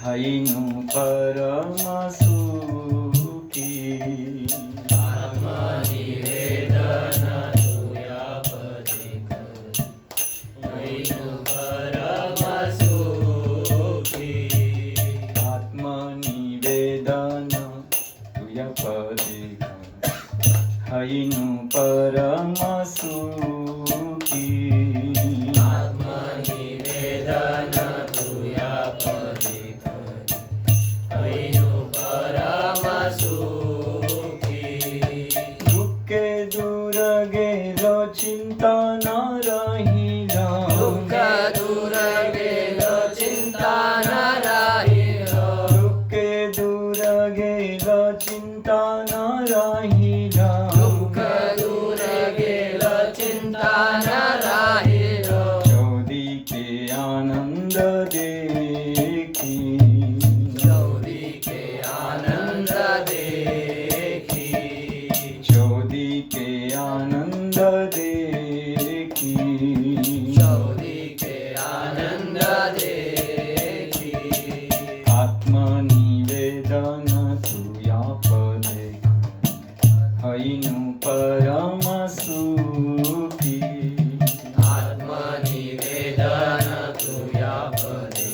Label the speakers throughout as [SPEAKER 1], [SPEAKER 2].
[SPEAKER 1] हैनु परम सुखी
[SPEAKER 2] आत्मनिवेदन तुया पदे हैनु परम सुखी
[SPEAKER 1] आत्मनिवेदन तुया पदे हैनु परम सुखी
[SPEAKER 2] आत्मनिवेदन तुया पदे हैनु परम सुखी
[SPEAKER 1] दुःखे दूर गेलो चिंता न रहिलो
[SPEAKER 2] दुःख दूर गेलो चिंता न राहिलो
[SPEAKER 1] दुःखे दूर गेलो चिंता न रहिलो
[SPEAKER 2] दुःख दूर गेलो चिंता न राहिलो
[SPEAKER 1] चौदिके आनंद देखी
[SPEAKER 2] चौदिके आनंद देखी
[SPEAKER 1] चौदिके आनंद देखी
[SPEAKER 2] चौदिके आनंद देखी
[SPEAKER 1] आत्मनिवेदन तुया पदे हैनु परम सुखी
[SPEAKER 2] आत्मनिवेदन तुया पदे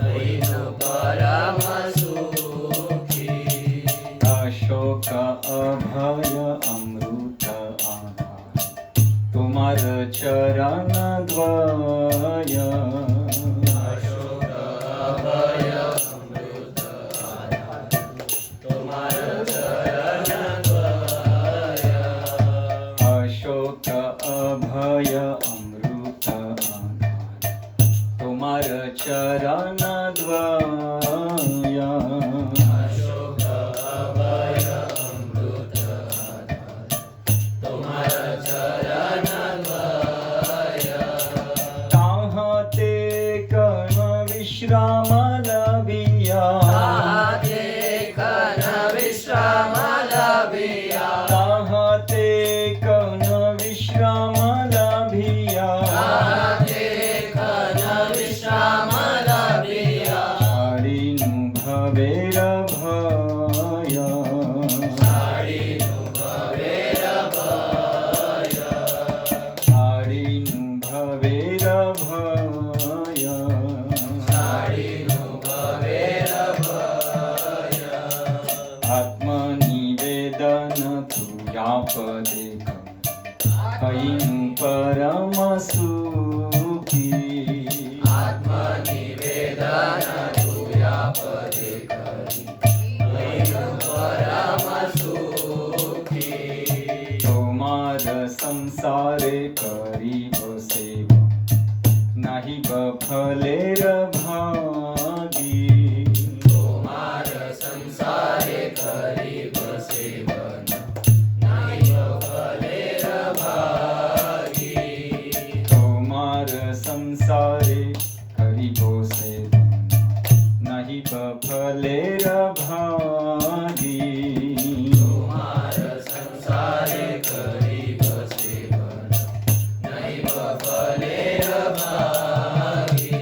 [SPEAKER 2] हैनु परम सुखी
[SPEAKER 1] अशोक अभय अमृत आधार तुमार चरण द्वय
[SPEAKER 2] अशोक अभय अमृत आधार तुम्हार चरण द्वय
[SPEAKER 1] अशोक अभय अमृत आधार तुमार चरण द्वय
[SPEAKER 2] अशोक अभय अमृत आधार तुम्हार चरण द्वय
[SPEAKER 1] ताहते कर्म विश्राम लभिया
[SPEAKER 2] ताते कन विश्राम लभिया
[SPEAKER 1] ताहते कर्म विश्राम लभिया
[SPEAKER 2] ताते कन विश्राम लभिया
[SPEAKER 1] हरिनु भवेर भय
[SPEAKER 2] साडीनु भवेर भय
[SPEAKER 1] हरिनु भवेर भय
[SPEAKER 2] साडीनु भवेर भय
[SPEAKER 1] आत्मनिवेदन तुया पदे हैनु परम सुखी
[SPEAKER 2] आत्मनिवेदन तुया पदे हैनु परम सुखी
[SPEAKER 1] तोमार संसारे करीब सेवा नाही बफलेर भागी
[SPEAKER 2] तोमार संसारे करीब सेवन नाही फलेर भागी
[SPEAKER 1] तोमार संसारे करीब सेवा नाही बफलेर भागी
[SPEAKER 2] तोमार संसारे करीब सेवन नाही फलेर भागी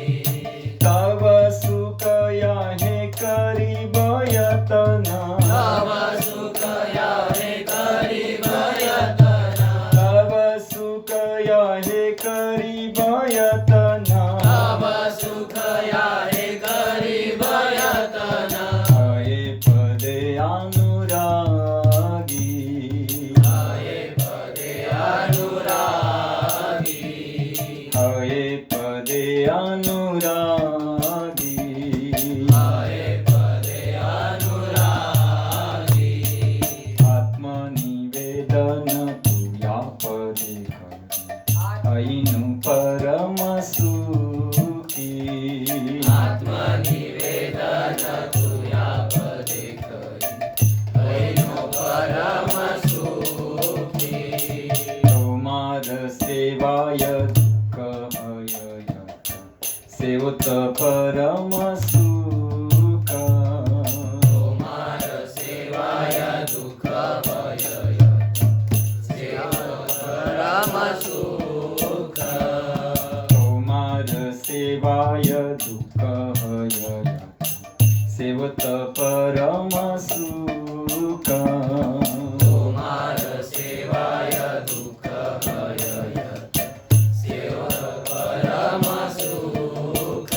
[SPEAKER 1] तव सुख याहे करीब यतना
[SPEAKER 2] तव सुख याहे करीब यतना
[SPEAKER 1] तव सुख याहे करीब यतना
[SPEAKER 2] तव सुख याहे करीब यतना
[SPEAKER 1] हये पदे अनुरागी
[SPEAKER 2] हये पदे अनुरागी
[SPEAKER 1] हये पदे अनुरागी
[SPEAKER 2] हये पदे अनुरागी
[SPEAKER 1] आत्मनिवेदन तुया पदे हैनु परम सुखी
[SPEAKER 2] आत्मनिवेदन तुया पदे हैनु परम सुखी
[SPEAKER 1] तोमार सेवाय दुःख अयय सेवत परम सुख
[SPEAKER 2] तोमार सेवाय दुःख भय सेव परम सुख
[SPEAKER 1] सेवाय दुःख भययत सेवत परम सुख
[SPEAKER 2] तुम्हार सेवाय दुःख भययत सेवत परम सुख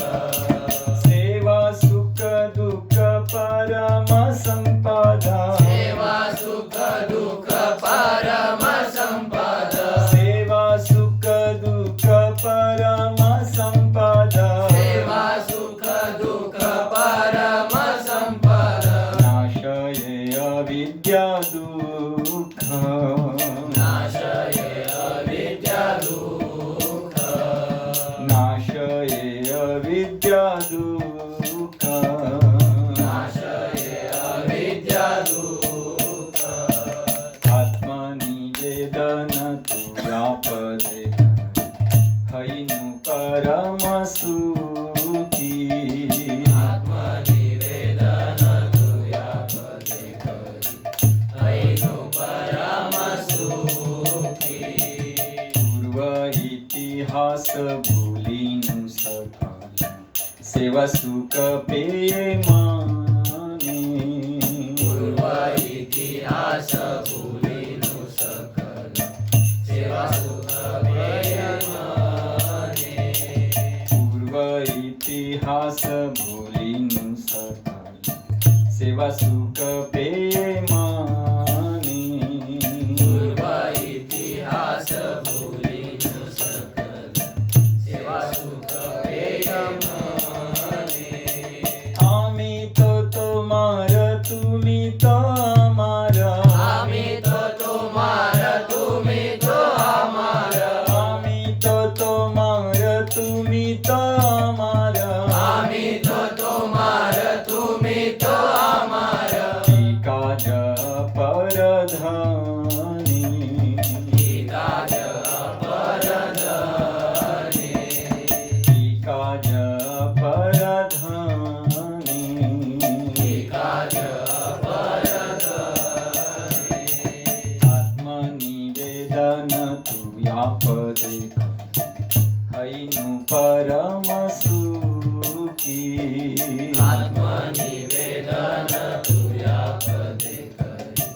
[SPEAKER 1] सेवा सुख दुःख परम संपदा
[SPEAKER 2] सेवा सुख दुःख परम संपदा
[SPEAKER 1] सेवा सुख दुःख परम संपदा
[SPEAKER 2] सेवा सुख दुःख परम संपदा
[SPEAKER 1] नाशये अविद्या दुःख
[SPEAKER 2] नाशये अविद्या दुःख
[SPEAKER 1] नाशये अविद्या दुःख
[SPEAKER 2] नाशये अविद्या दुःख
[SPEAKER 1] आत्मनिवेदन तुया पदे हैनु परम सुखी
[SPEAKER 2] आत्मनिवेदन तुया पदे करी हैनु परम सुखी
[SPEAKER 1] पूर्व इतिहास भूलिनु सकल सेवा सुख पेय माने
[SPEAKER 2] पूर्व इतिहास भूलिनु सकल सेवा सुख पेय माने
[SPEAKER 1] पूर्व इतिहास भूलिनु सकल सेवा सुख पेय माने
[SPEAKER 2] पूर्व इतिहास भूलिनु सकल सेवा सुख पेय माने
[SPEAKER 1] आम्ही तो तुम्हार तुम्ही तो आम्हारा
[SPEAKER 2] आम्ही तो तुम्हार तुम्ही तो आम्हारा
[SPEAKER 1] आम्ही तो तुम्हार तुम्ही तो आम्हारा
[SPEAKER 2] आम्ही तो तुम्हार तुम्ही तो आम्हारा
[SPEAKER 1] की काज परधानी
[SPEAKER 2] काज परधने
[SPEAKER 1] की काज परधानी
[SPEAKER 2] काज परधने
[SPEAKER 1] आत्मनिवेदन तुया पदे हैनु परम सुखी
[SPEAKER 2] आत्मनिवेदन तुया पदे करी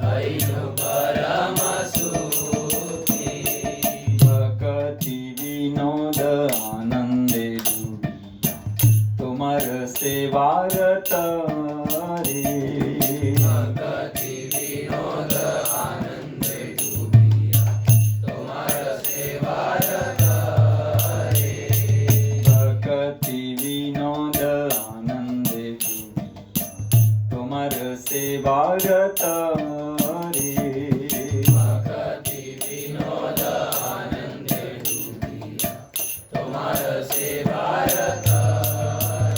[SPEAKER 2] हैनु परम सुखी
[SPEAKER 1] भक्ति विनोद आनंदे डुबिया तुमार सेवारत रे
[SPEAKER 2] भक्ति विनोद आनंदे डूबिया तुम्हार सेवारत रे
[SPEAKER 1] भक्ति विनोद आनंदे डुबिया तुमार सेवारत रे
[SPEAKER 2] भक्ति विनोद आनंदे डूबिया तुम्हार सेवारत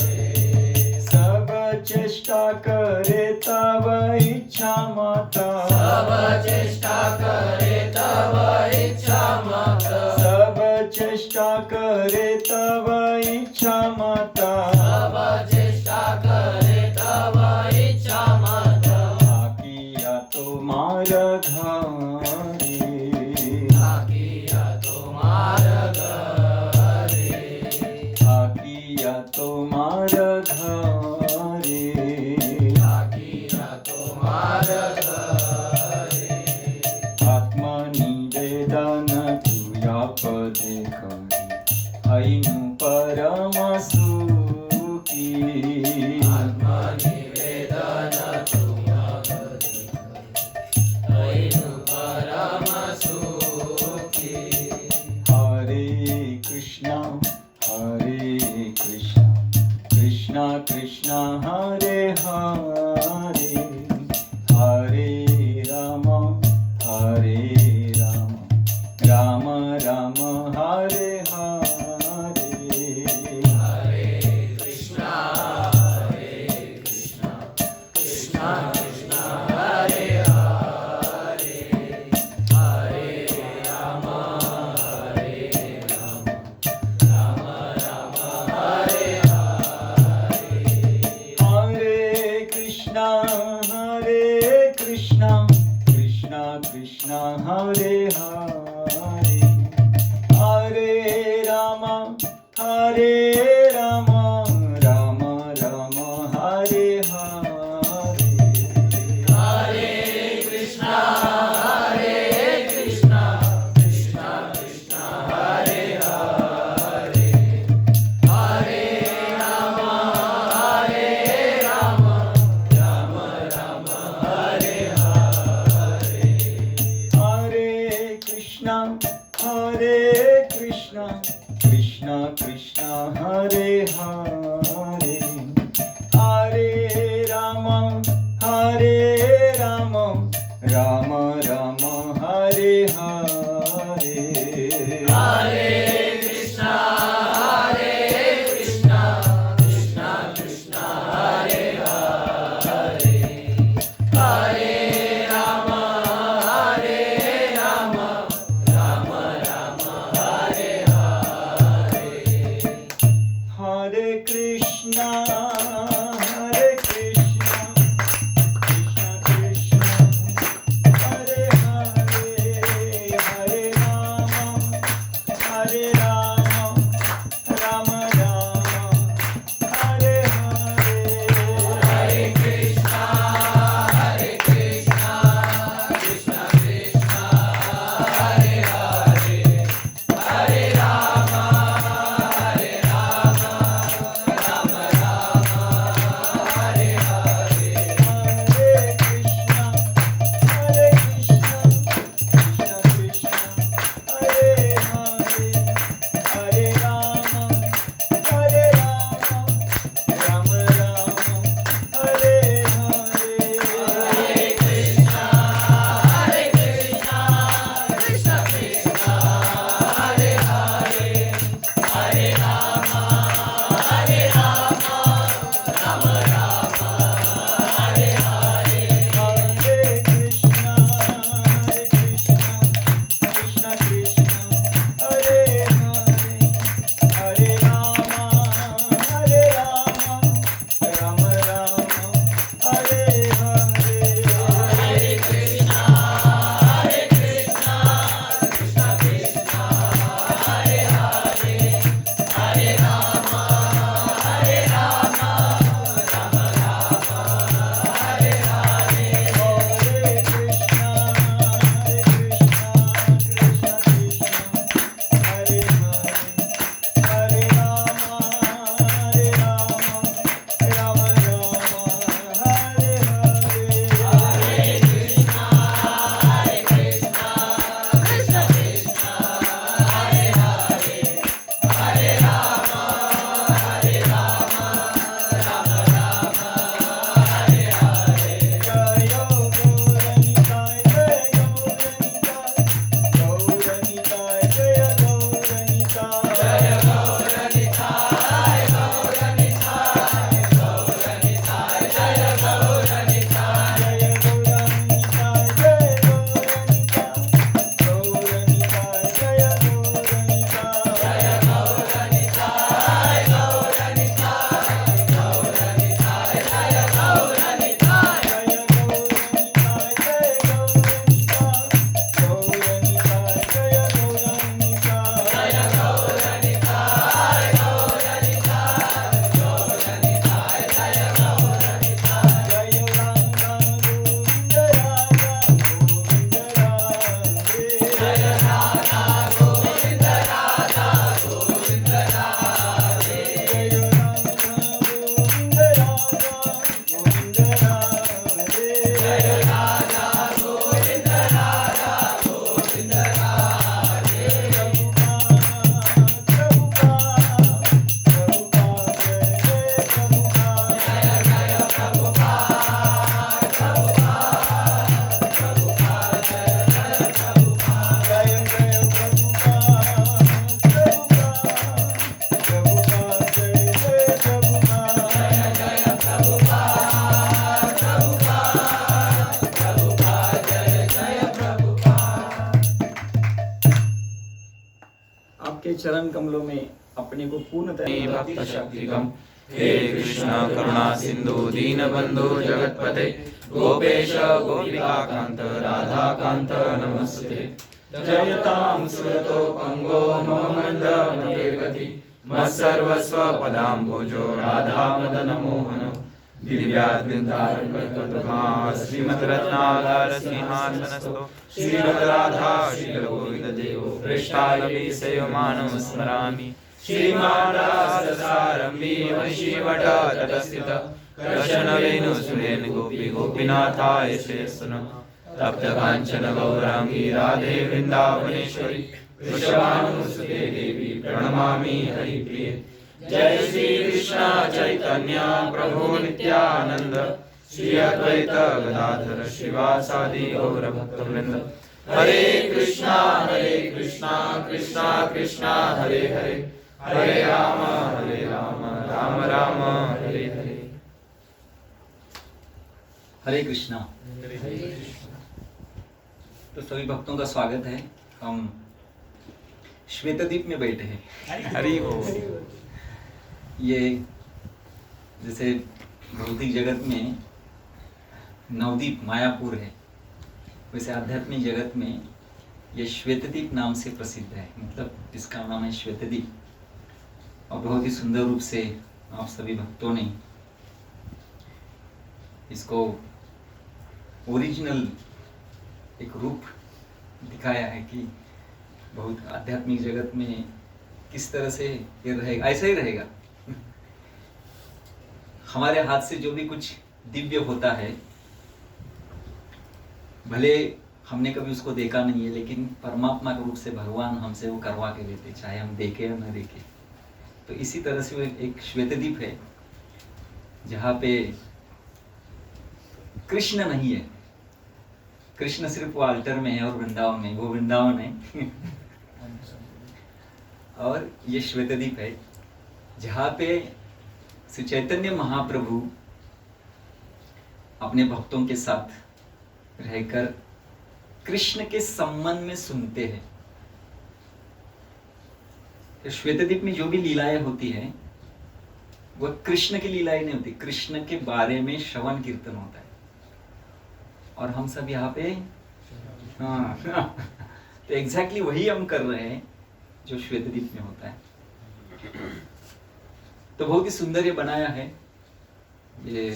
[SPEAKER 2] रे
[SPEAKER 1] सब चेष्टा करे तव इच्छा माता
[SPEAKER 2] सब चेष्टा करे तव इच्छा माता
[SPEAKER 1] सब चेष्टा करे तव इच्छा माता
[SPEAKER 2] सब चेष्टा करे तव इच्छा माता
[SPEAKER 1] आकिया तुम्हार घरे
[SPEAKER 2] आकिया तुम्हार घरे
[SPEAKER 1] आकिया तुम्हार घरे
[SPEAKER 2] आकिया तुम्हार घरे
[SPEAKER 1] आत्मनिवेदन तुया पदे करी हैनु परम सुखी
[SPEAKER 2] आत्मनिवेदन तुया पदे करी हैनु परम सुखी
[SPEAKER 1] हरे Krishna Krishna Krishna Hare Hare Hare Ram Ram Ram Hare Hare
[SPEAKER 2] Hare Krishna Krishna Krishna Hare Hare Hare Ram Ram Ram Hare Hare
[SPEAKER 1] Hare Krishna Krishna, Hare Krishna, Krishna Krishna, Hare Hare, Hare Rama, Hare Rama, Rama Rama, Hare Hare.
[SPEAKER 2] Hare Krishna, Krishna Krishna, Hare Hare, Hare Rama, Rama Rama, Hare Hare.
[SPEAKER 1] Hare Krishna, Krishna Krishna, Hare Hare, Hare Rama, Rama Rama, Hare Hare.
[SPEAKER 2] Hare Krishna, Krishna Krishna, Hare Hare, Hare Rama, Rama Rama, Hare Hare.
[SPEAKER 1] Hare Krishna, Krishna Krishna, Hare Hare, Hare Rama, Rama Rama, Hare Hare.
[SPEAKER 2] Hare Krishna, Krishna Krishna, Hare Hare, Hare Rama, Rama Rama, Hare Hare.
[SPEAKER 1] Hare Krishna, Krishna Krishna, Hare Hare, Hare Rama, Rama Rama, Hare Hare.
[SPEAKER 2] Hare Krishna, Krishna Krishna, Hare Hare, Hare Rama, Rama Rama, Hare Hare.
[SPEAKER 1] Jaya Gauranitai, Jaya Gauranitai, Jaya Gauranitai.
[SPEAKER 2] Jaya Gauranitai, Jaya Gauranitai.
[SPEAKER 1] Jaya Gauranitai, Jaya Gauranitai, Jaya Gauranitai.
[SPEAKER 2] Jaya Gauranitai, Jaya Gauranitai.
[SPEAKER 1] Jaya Gauranitai, Jaya Gauranitai, Jaya Gauranitai.
[SPEAKER 2] Jaya Gauranitai, Jaya Gauranitai.
[SPEAKER 1] Jaya Ranga Govinda Raja, Govinda Radhe.
[SPEAKER 2] Jaya Radha Govinda, Radha Govinda Radhe.
[SPEAKER 1] Jaya Ranga Govinda Raja, Govinda Radhe.
[SPEAKER 2] Jaya Radha Govinda, Radha Govinda Radhe. Jaya Jaya Prabhupada, Prabhupada, Jaya Jaya Prabhupada. Jaya Jaya Prabhupada, Prabhupada, Prabhupada, Jaya Jaya Prabhupada.
[SPEAKER 1] आपके चरण कमलों में अपने को पूर्णतः
[SPEAKER 3] भक्त शक्तिकम हे कृष्ण करुणा सिंधु दीनबंधु जगतपते गोपेश गोपिका कांत राधा कांत नमस्ते जयतां सुरतो पंगो मम मंद गति मत्सर्वस्व पदाम्भोजो राधा मदन मोहन दिव्याद्विन्दारकल्पतुका श्रीमद्रत्नाकर सिंहासनस्थो श्रीमद्राधा श्रीलगोविन्ददेवो पृष्ठालपि सेवमानं स्मरामि श्रीमानसारम्भी वंशीवट तटस्थित कृष्णवेणुसुरेण गोपी गोपीनाथाय शेषन तप्त काञ्चन गौरांगी राधे वृन्दावनेश्वरी वृषभानुसुते देवी प्रणमामि हरिप्रिये जय श्री कृष्ण चैतन्य प्रभु नित्यानंद श्री अद्वैत गदाधर श्रीवासादि गौर भक्तवृंद हरे कृष्णा कृष्णा कृष्णा हरे हरे हरे राम राम राम हरे हरे।
[SPEAKER 1] हरे कृष्णा। तो सभी भक्तों का स्वागत है। हम श्वेतद्वीप में बैठे हैं।
[SPEAKER 3] हरि बोल।
[SPEAKER 1] ये
[SPEAKER 4] जैसे भौतिक जगत में नवदीप मायापुर है, वैसे आध्यात्मिक जगत में ये श्वेतदीप नाम से प्रसिद्ध है। मतलब इसका नाम है श्वेतदीप, और बहुत ही सुंदर रूप से आप सभी भक्तों ने इसको ओरिजिनल एक रूप दिखाया है कि बहुत आध्यात्मिक जगत में किस तरह से ये रहेगा, ऐसा ही रहेगा। हमारे हाथ से जो भी कुछ दिव्य होता है, भले हमने कभी उसको देखा नहीं है, लेकिन परमात्मा के रूप से भगवान हमसे वो करवा के लेते, चाहे हम देखें या न देखें। तो इसी तरह से वो एक श्वेतदीप है जहाँ पे कृष्ण नहीं है। कृष्ण सिर्फ वो अल्टर में है और वृंदावन में, वो वृंदावन है। और ये श्वेतदीप है जहाँ पे श्री चैतन्य महाप्रभु अपने भक्तों के साथ रहकर कृष्ण के संबंध में सुनते हैं। तो श्वेतदीप में जो भी लीलाएं होती हैं वह कृष्ण की लीलाएं नहीं होती, कृष्ण के बारे में श्रवण कीर्तन होता है। और हम सब यहाँ पे हाँ तो एग्जैक्टली वही हम कर रहे हैं जो श्वेतदीप में होता है। तो बहुत ही सुंदर ये बनाया है। ये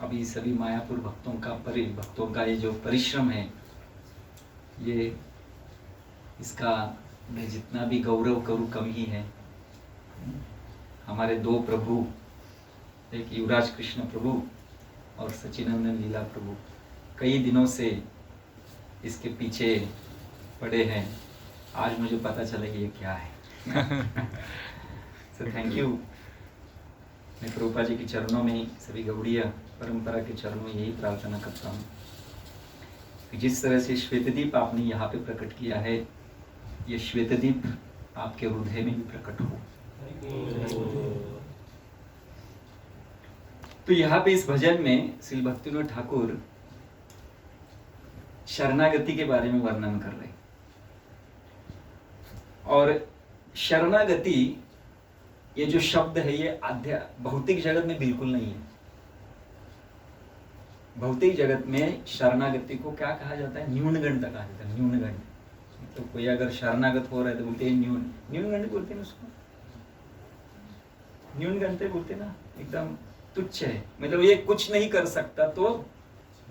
[SPEAKER 4] अभी सभी मायापुर भक्तों का ये जो परिश्रम है, ये इसका मैं जितना भी गौरव करूं कम ही है। हमारे दो प्रभु, एक युवराज कृष्ण प्रभु और सचिनंदन लीला प्रभु, कई दिनों से इसके पीछे पड़े हैं। आज मुझे पता चला कि ये क्या है। So thank you. मैं प्रभुपाद जी के चरणों में, सभी गौड़ीय परंपरा के चरणों में यही प्रार्थना करता हूँ कि जिस तरह से श्वेतदीप आपने यहाँ पे प्रकट किया है, ये श्वेतदीप आपके हृदय में भी प्रकट हो। तो यहाँ पे इस भजन में श्री भक्तिविनोद ठाकुर शरणागति के बारे में वर्णन कर रहे हैं। और शरणागति ये जो शब्द है ये भौतिक जगत में बिल्कुल नहीं है। भौतिक जगत में शरणागति को क्या कहा जाता है? न्यूनगंड कहा जाता है। न्यूनगंड तो कोई अगर शरणागत हो रहा है तो बोलते हैं न्यूनगंड बोलते हैं उसको, न्यूनगंड बोलते हैं ना, एकदम तुच्छ है, मतलब ये कुछ नहीं कर सकता तो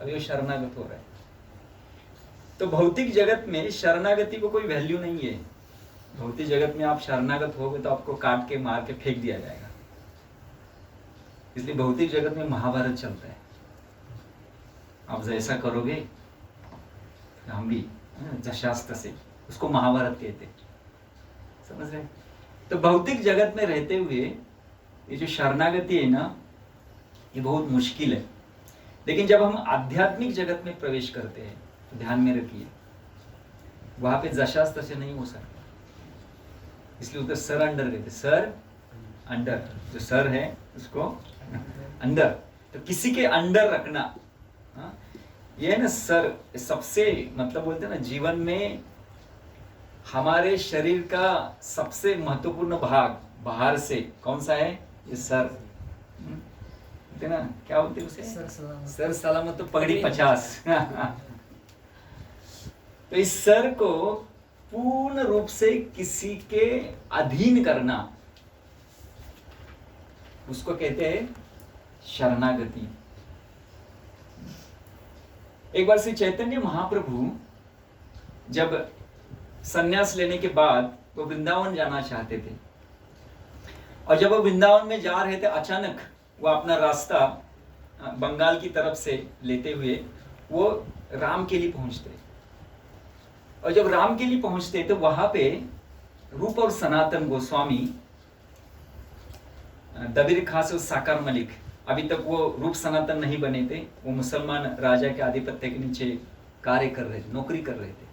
[SPEAKER 4] अब ये शरणागत हो रहा है। तो भौतिक जगत में शरणागति को कोई वैल्यू नहीं है। भौतिक जगत में आप शरणागत होगे तो आपको काट के मार के फेंक दिया जाएगा। इसलिए भौतिक जगत में महाभारत चलता है। आप जैसा करोगे हम भी जशास्त्र से, उसको महाभारत कहते हैं, समझ रहे? तो भौतिक जगत में रहते हुए ये जो शरणागति है ना, ये बहुत मुश्किल है। लेकिन जब हम आध्यात्मिक जगत में प्रवेश करते हैं तो ध्यान में रखिए, वहां पे जशास्त्र से नहीं हो सकता। इसलिए उधर सर अंडर कहते, सर अंडर, जो सर है उसको अंदर, तो किसी के अंडर रखना। हाँ? ये है ना सर, सबसे मतलब बोलते हैं ना, जीवन में हमारे शरीर का सबसे महत्वपूर्ण भाग बाहर से कौन सा है? ये सर। बोलते ना, क्या बोलते उसे? सर सलामत तो पगड़ी 50। तो इस सर को पूर्ण रूप से किसी के अधीन करना, उसको कहते हैं शरणागति। एक बार श्री चैतन्य महाप्रभु जब संन्यास लेने के बाद वो वृंदावन जाना चाहते थे, और जब वो वृंदावन में जा रहे थे, अचानक वो अपना रास्ता बंगाल की तरफ से लेते हुए वो रामकेली पहुंचते। और जब रामकेली पहुंचते तो वहां पे रूप और सनातन गोस्वामी, दबीर खास और साकार मलिक, अभी तक वो रूप सनातन नहीं बने थे, वो मुसलमान राजा के आधिपत्य के नीचे कार्य कर रहे थे, नौकरी कर रहे थे।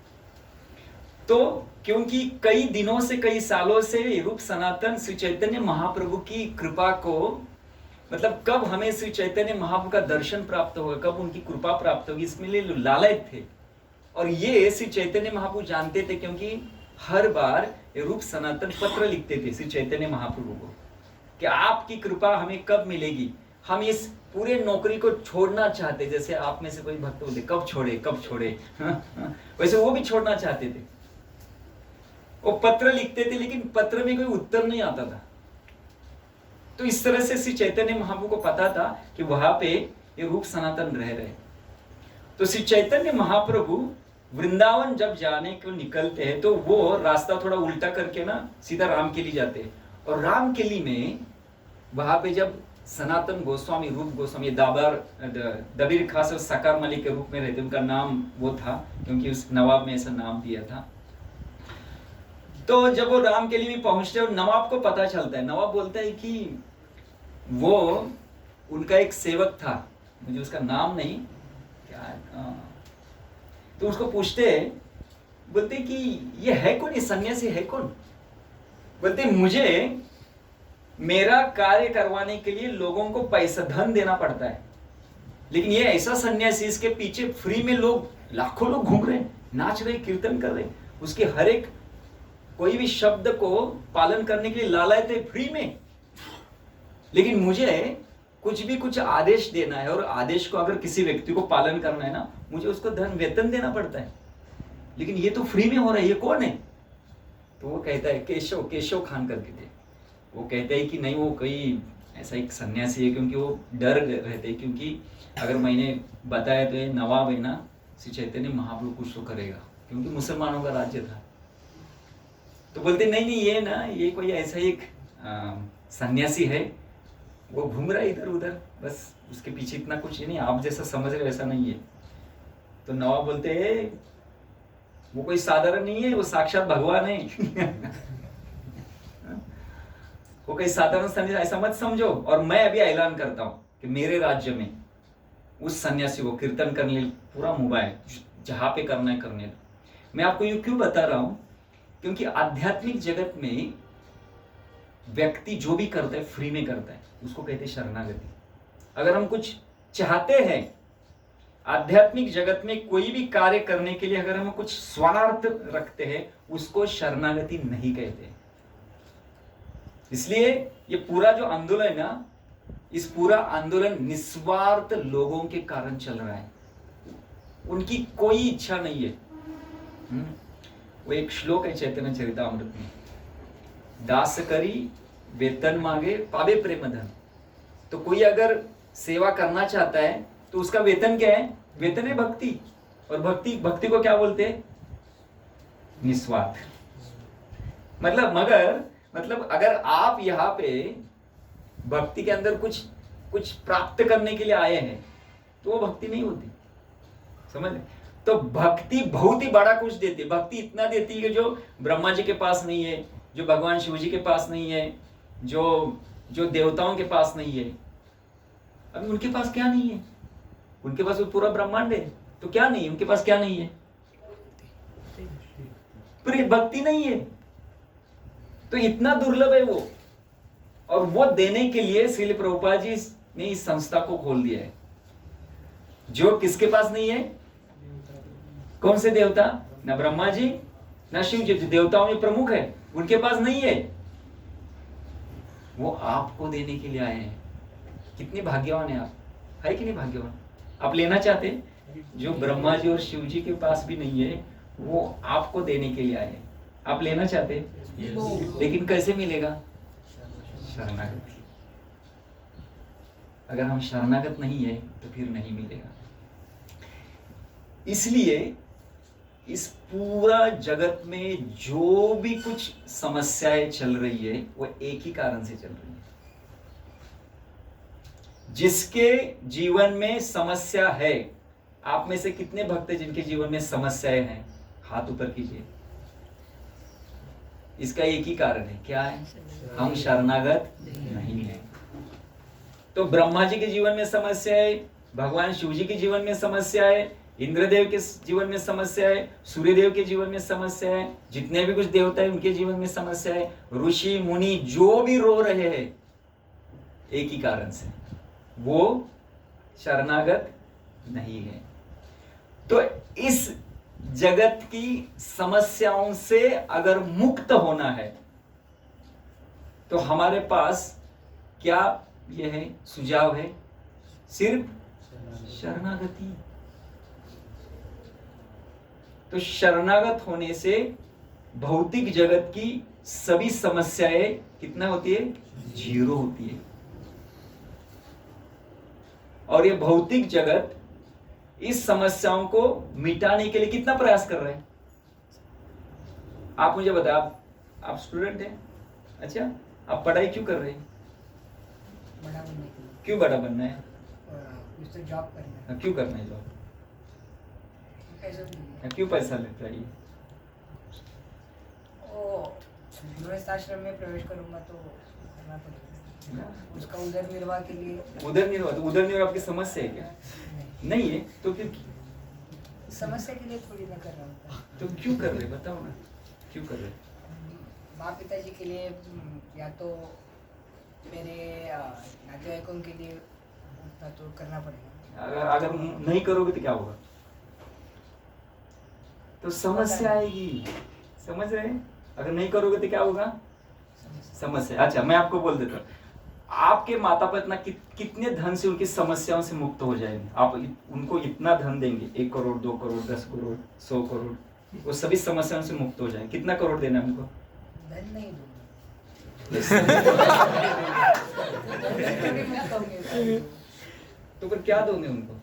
[SPEAKER 4] तो क्योंकि कई दिनों से, कई सालों से रूप सनातन श्री चैतन्य महाप्रभु की कृपा को, मतलब कब हमें श्री चैतन्य महाप्रभु का दर्शन प्राप्त होगा, कब उनकी कृपा प्राप्त होगी, इसमें लिए लालच थे। और ये श्री चैतन्य महाप्रभु जानते थे, क्योंकि हर बार रूप सनातन पत्र लिखते थे श्री चैतन्य महाप्रभु को, कि आपकी कृपा हमें कब मिलेगी। हम इस पूरे नौकरी को छोड़ना चाहते, जैसे आप में से कोई भक्त बोलते कब छोड़े कब छोड़े, वैसे वो भी छोड़ना चाहते थे। वो पत्र लिखते थे लेकिन पत्र में कोई उत्तर नहीं आता था। तो इस तरह से श्री चैतन्य महाप्रभु को पता था कि वहां पे ये रूप सनातन रह रहे। तो श्री चैतन्य महाप्रभु वृंदावन जब जाने को निकलते हैं तो वो रास्ता थोड़ा उल्टा करके ना सीधा रामकेली जाते हैं। और रामकेली में वहां पे जब सनातन गोस्वामी, रूप गोस्वामी, दबीर खास और सकार मलिक के रूप में रहते, उनका नाम वो था क्योंकि उस नवाब में ऐसा नाम दिया था। तो जब वो रामकेली में पहुंचते और नवाब को पता चलता है, नवाब बोलता है कि वो उनका एक सेवक था, मुझे उसका नाम नहीं क्या, तो उसको पूछते, बोलते कि ये है कौन, ये सन्यासी है कौन? बोलते मुझे मेरा कार्य करवाने के लिए लोगों को पैसा धन देना पड़ता है, लेकिन ये ऐसा सन्यासी, इसके पीछे फ्री में लोग, लाखों लोग घूम रहे हैं, नाच रहे, कीर्तन कर रहे, उसके हर एक कोई भी शब्द को पालन करने के लिए लालायत है फ्री में, लेकिन मुझे कुछ भी कुछ आदेश देना है और आदेश को अगर किसी व्यक्ति को पालन करना है ना, मुझे उसको धन वेतन देना पड़ता है, लेकिन ये तो फ्री में हो रहा है, ये कौन है? तो वो कहता है केशव खान करके थे। वो कहते हैं कि नहीं, वो कोई ऐसा एक सन्यासी है, क्योंकि वो डर रहते हैं, क्योंकि अगर मैंने बताया तो ये नवाब है ना, श्री चैतन्य महाप्रभु कुछ तो करेगा, क्योंकि मुसलमानों का राज्य था। तो बोलते नहीं ये ना, ये कोई ऐसा एक सन्यासी है, वो घूम रहा है इधर उधर, बस उसके पीछे इतना कुछ नहीं, आप जैसा समझ रहे वैसा नहीं है। तो नवाब बोलते हैं वो कोई साधारण नहीं है, वो साक्षात भगवान है। वो कोई साधारण सन्यासी ऐसा मत समझो। और मैं अभी ऐलान करता हूं कि मेरे राज्य में उस सन्यासी को कीर्तन करने पूरा मोबाइल जहां पे करना है करने। मैं आपको ये क्यों बता रहा हूं, क्योंकि आध्यात्मिक जगत में व्यक्ति जो भी करता है फ्री में करता है, उसको कहते हैं शरणागति। अगर हम कुछ चाहते हैं आध्यात्मिक जगत में कोई भी कार्य करने के लिए, अगर हम कुछ स्वार्थ रखते हैं, उसको शरणागति नहीं कहते। इसलिए ये पूरा जो आंदोलन है ना, इस पूरा आंदोलन निस्वार्थ लोगों के कारण चल रहा है, उनकी कोई इच्छा नहीं है। वो एक श्लोक है चैतन्य चरितामृत में, दास करी वेतन मांगे पावे प्रेम धन। तो कोई अगर सेवा करना चाहता है तो उसका वेतन क्या है? वेतन है भक्ति। और भक्ति को क्या बोलते हैं? निस्वार्थ। मतलब अगर आप यहाँ पे भक्ति के अंदर कुछ प्राप्त करने के लिए आए हैं तो वो भक्ति नहीं होती, समझ ले? तो भक्ति बहुत ही बड़ा कुछ देती है। भक्ति इतना देती है कि जो ब्रह्मा जी के पास नहीं है, जो भगवान शिव जी के पास नहीं है, जो देवताओं के पास नहीं है। अभी उनके पास क्या नहीं है? उनके पास पूरा ब्रह्मांड है, तो क्या नहीं है? उनके पास क्या नहीं है? पूरी भक्ति नहीं है। तो इतना दुर्लभ है वो, और वो देने के लिए श्रील प्रभुपाद जी ने इस संस्था को खोल दिया है। जो किसके पास नहीं है? कौन से देवता? ना ब्रह्मा जी ना शिव जी, जो देवताओं में प्रमुख है, उनके पास नहीं है। वो आपको देने के लिए आए हैं। कितने भाग्यवान है आप, है कि नहीं भाग्यवान? आप लेना चाहते? जो ब्रह्मा जी और शिव जी के पास भी नहीं है, वो आपको देने के लिए आए हैं। आप लेना चाहते? लेकिन कैसे मिलेगा? शरणागति। अगर हम शरणागत नहीं है तो फिर नहीं मिलेगा। इसलिए इस पूरा जगत में जो भी कुछ समस्याएं चल रही है वो एक ही कारण से चल रही है। जिसके जीवन में समस्या है, आप में से कितने भक्त हैं जिनके जीवन में समस्याएं हैं? हाथ ऊपर कीजिए। इसका एक ही कारण है, क्या है? हम शरणागत नहीं है। तो ब्रह्मा जी के जीवन में समस्या है, भगवान शिव जी के जीवन में समस्या है, इंद्रदेव के जीवन में समस्या है, सूर्यदेव के जीवन में समस्या है, जितने भी कुछ देवता है उनके जीवन में समस्या है, ऋषि मुनि जो भी रो रहे हैं एक ही कारण से, वो शरणागत नहीं है। तो इस जगत की समस्याओं से अगर मुक्त होना है तो हमारे पास क्या यह है सुझाव है? सिर्फ शरणागति। तो शरणागत होने से भौतिक जगत की सभी समस्याएं कितना होती है? 0 होती है। और ये भौतिक जगत इस समस्याओं को मिटाने के लिए कितना प्रयास कर रहे हैं? आप मुझे बताओ, आप स्टूडेंट हैं, अच्छा आप पढ़ाई क्यों कर रहे हैं?
[SPEAKER 5] बड़ा बनने के लिए।
[SPEAKER 4] क्यों बड़ा बनना है?
[SPEAKER 5] कुछ तो जॉब करना है।
[SPEAKER 4] क्यों करना है जॉब?
[SPEAKER 5] पैसे के लिए।
[SPEAKER 4] क्यों पैसा लेता है ये?
[SPEAKER 5] ओ गृहस्थ आश्रम में प्रवेश करूंगा तो करना पड़ेगा उसका उदरनिर्वाह के लिए।
[SPEAKER 4] उदरनिर्वाह आपकी समस्या है क्या? नहीं है तो फिर
[SPEAKER 5] समस्या के लिए थोड़ी ना कर रहा हूँ।
[SPEAKER 4] तो क्यों कर रहे बताओ ना, क्यों कर रहे?
[SPEAKER 5] माँ पिताजी के लिए या तो मेरे नातेवाईकों के लिए उतना तो करना पड़ेगा।
[SPEAKER 4] अगर नहीं करोगे तो क्या होगा? तो समस्या आएगी, समझ रहे हैं? अगर नहीं करोगे तो क्या होगा? समस्या। अच्छा मैं आपको बोल देता हूँ, आपके माता पिता कितने धन से उनकी समस्याओं से मुक्त हो जाएंगे? आप उनको इतना धन देंगे, 1 करोड़ 2 करोड़ 10 करोड़ 100 करोड़, वो सभी समस्याओं से मुक्त हो जाएंगे। कितना करोड़ देना है उनको?
[SPEAKER 5] धन नहीं दूंगा।
[SPEAKER 4] तो फिर क्या दोगे उनको?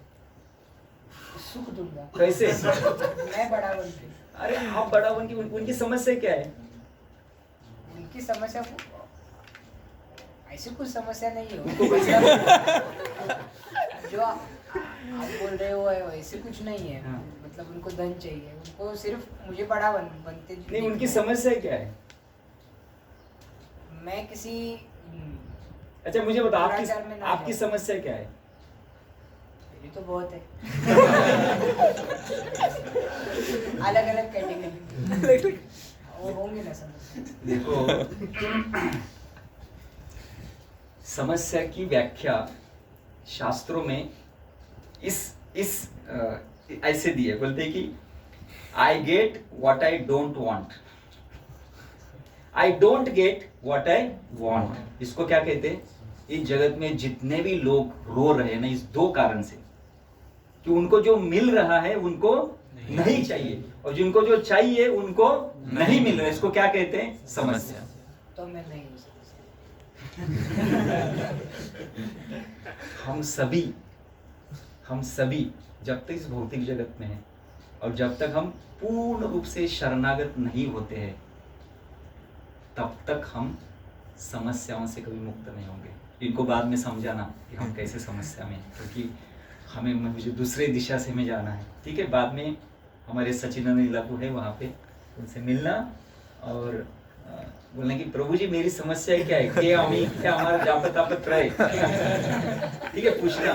[SPEAKER 5] सुख दूंगा।
[SPEAKER 4] कैसे?
[SPEAKER 5] मैं बड़ा बन के।
[SPEAKER 4] अरे आप बड़ा बन के उनकी समस्या क्या है?
[SPEAKER 5] उनकी समस्या को ऐसी कुछ समस्या नहीं
[SPEAKER 4] उनको
[SPEAKER 5] है
[SPEAKER 4] कैसे?
[SPEAKER 5] जो आप बोल रहे हो ऐसे कुछ नहीं है।
[SPEAKER 4] हाँ।
[SPEAKER 5] मतलब उनको धन चाहिए, उनको सिर्फ मुझे बड़ा बनते
[SPEAKER 4] नहीं, उनकी समस्या क्या है?
[SPEAKER 5] मैं किसी
[SPEAKER 4] अच्छा मुझे बताओ
[SPEAKER 5] दुराचार में ना
[SPEAKER 4] आपकी
[SPEAKER 5] जाऊं।
[SPEAKER 4] समस्या क्या है?
[SPEAKER 5] ये तो बहुत है। अलग अलग कैटेगरी वो होंगे ना समस्या।
[SPEAKER 4] देखो समस्या की व्याख्या शास्त्रों में इस ऐसे दी है, बोलते हैं कि I get what I don't want, I don't get what I want. इसको क्या कहते हैं? इस जगत में जितने भी लोग रो रहे हैं ना, इस 2 कारण से कि उनको जो मिल रहा है उनको नहीं चाहिए, और जिनको जो चाहिए उनको नहीं मिल रहा है। इसको क्या कहते हैं? समस्या।
[SPEAKER 5] तो मैं नहीं हूँ समस्या।
[SPEAKER 4] हम सभी जब तक इस भौतिक जगत में हैं और जब तक हम पूर्ण रूप से शरणागत नहीं होते हैं, तब तक हम समस्याओं से कभी मुक्त नहीं होंगे। इनको बाद में समझाना कि हम कैसे समस्या में हैं, क्योंकि मुझे दूसरे दिशा से हमें जाना है। ठीक है, बाद में हमारे सचिदानंद इलाकू है, वहाँ पे उनसे मिलना और बोलना कि प्रभु जी मेरी समस्या क्या है, क्या हमारा जापत तापत रहे। ठीक है, पूछना।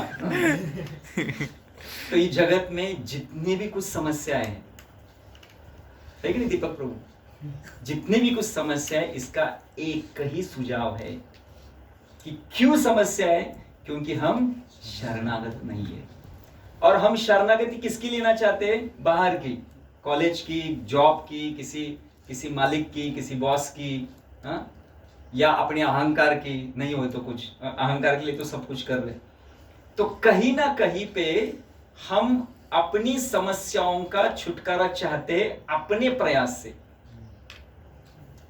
[SPEAKER 4] तो इस जगत में जितनी भी कुछ समस्याएं हैं, है कि नहीं दीपक प्रभु? जितनी भी कुछ समस्या है, इसका एक ही सुझाव है कि क्यों समस्या है? क्योंकि हम शरणागत नहीं है। और हम शरणागति किसकी लेना चाहते हैं? बाहर की, कॉलेज की, जॉब की, किसी मालिक की, किसी बॉस की, हाँ? या अपने अहंकार की। नहीं हो तो कुछ अहंकार के लिए तो सब कुछ कर रहे। तो कहीं ना कहीं पे हम अपनी समस्याओं का छुटकारा चाहते हैं अपने प्रयास से,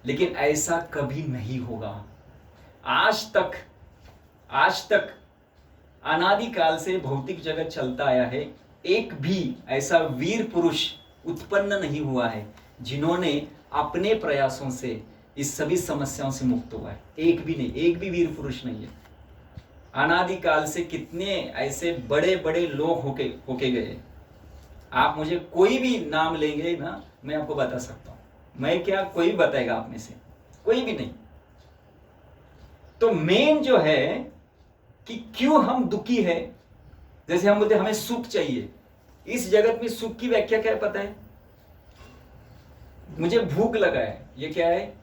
[SPEAKER 4] लेकिन ऐसा कभी नहीं होगा। आज तक अनादिकाल से भौतिक जगत चलता आया है, एक भी ऐसा वीर पुरुष उत्पन्न नहीं हुआ है जिन्होंने अपने प्रयासों से इस सभी समस्याओं से मुक्त हुआ है। एक भी नहीं, एक भी वीर पुरुष नहीं है। अनादिकाल से कितने ऐसे बड़े बड़े लोग होके गए। आप मुझे कोई भी नाम लेंगे ना, मैं आपको बता सकता हूं। मैं क्या, कोई बताएगा आप में से? कोई भी नहीं। तो मेन जो है कि क्यों हम दुखी है, जैसे हम बोलते हमें सुख चाहिए। इस जगत में सुख की व्याख्या क्या है पता है? मुझे भूख लगा है, ये क्या है?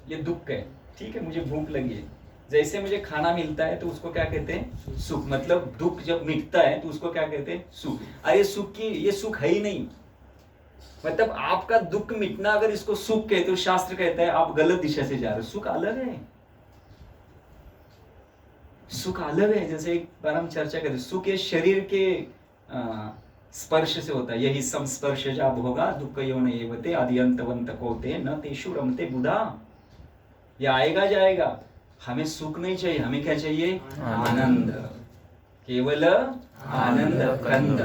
[SPEAKER 4] ये दुख है। ठीक है, मुझे भूख लगी है। जैसे मुझे खाना मिलता है तो उसको क्या कहते हैं? सुख। मतलब दुख जब मिटता है तो उसको क्या कहते हैं? सुख। अरे ये सुख है ही नहीं। मतलब आपका दुख मिटना अगर इसको सुख कहते हो, शास्त्र कहता है आप गलत दिशा से जा रहे हो। सुख अलग है। सुख अलग है। जैसे एक बार हम चर्चा करें, सुख ये शरीर के स्पर्श से होता है। यही संस्पर्श जा भोगा दुख यो नहीं होते आदि अंतवंत कोते न तेषु रमते बुधा। ये आएगा जाएगा। हमें सुख नहीं चाहिए, हमें क्या चाहिए? आनंद, केवल आनंद कंद।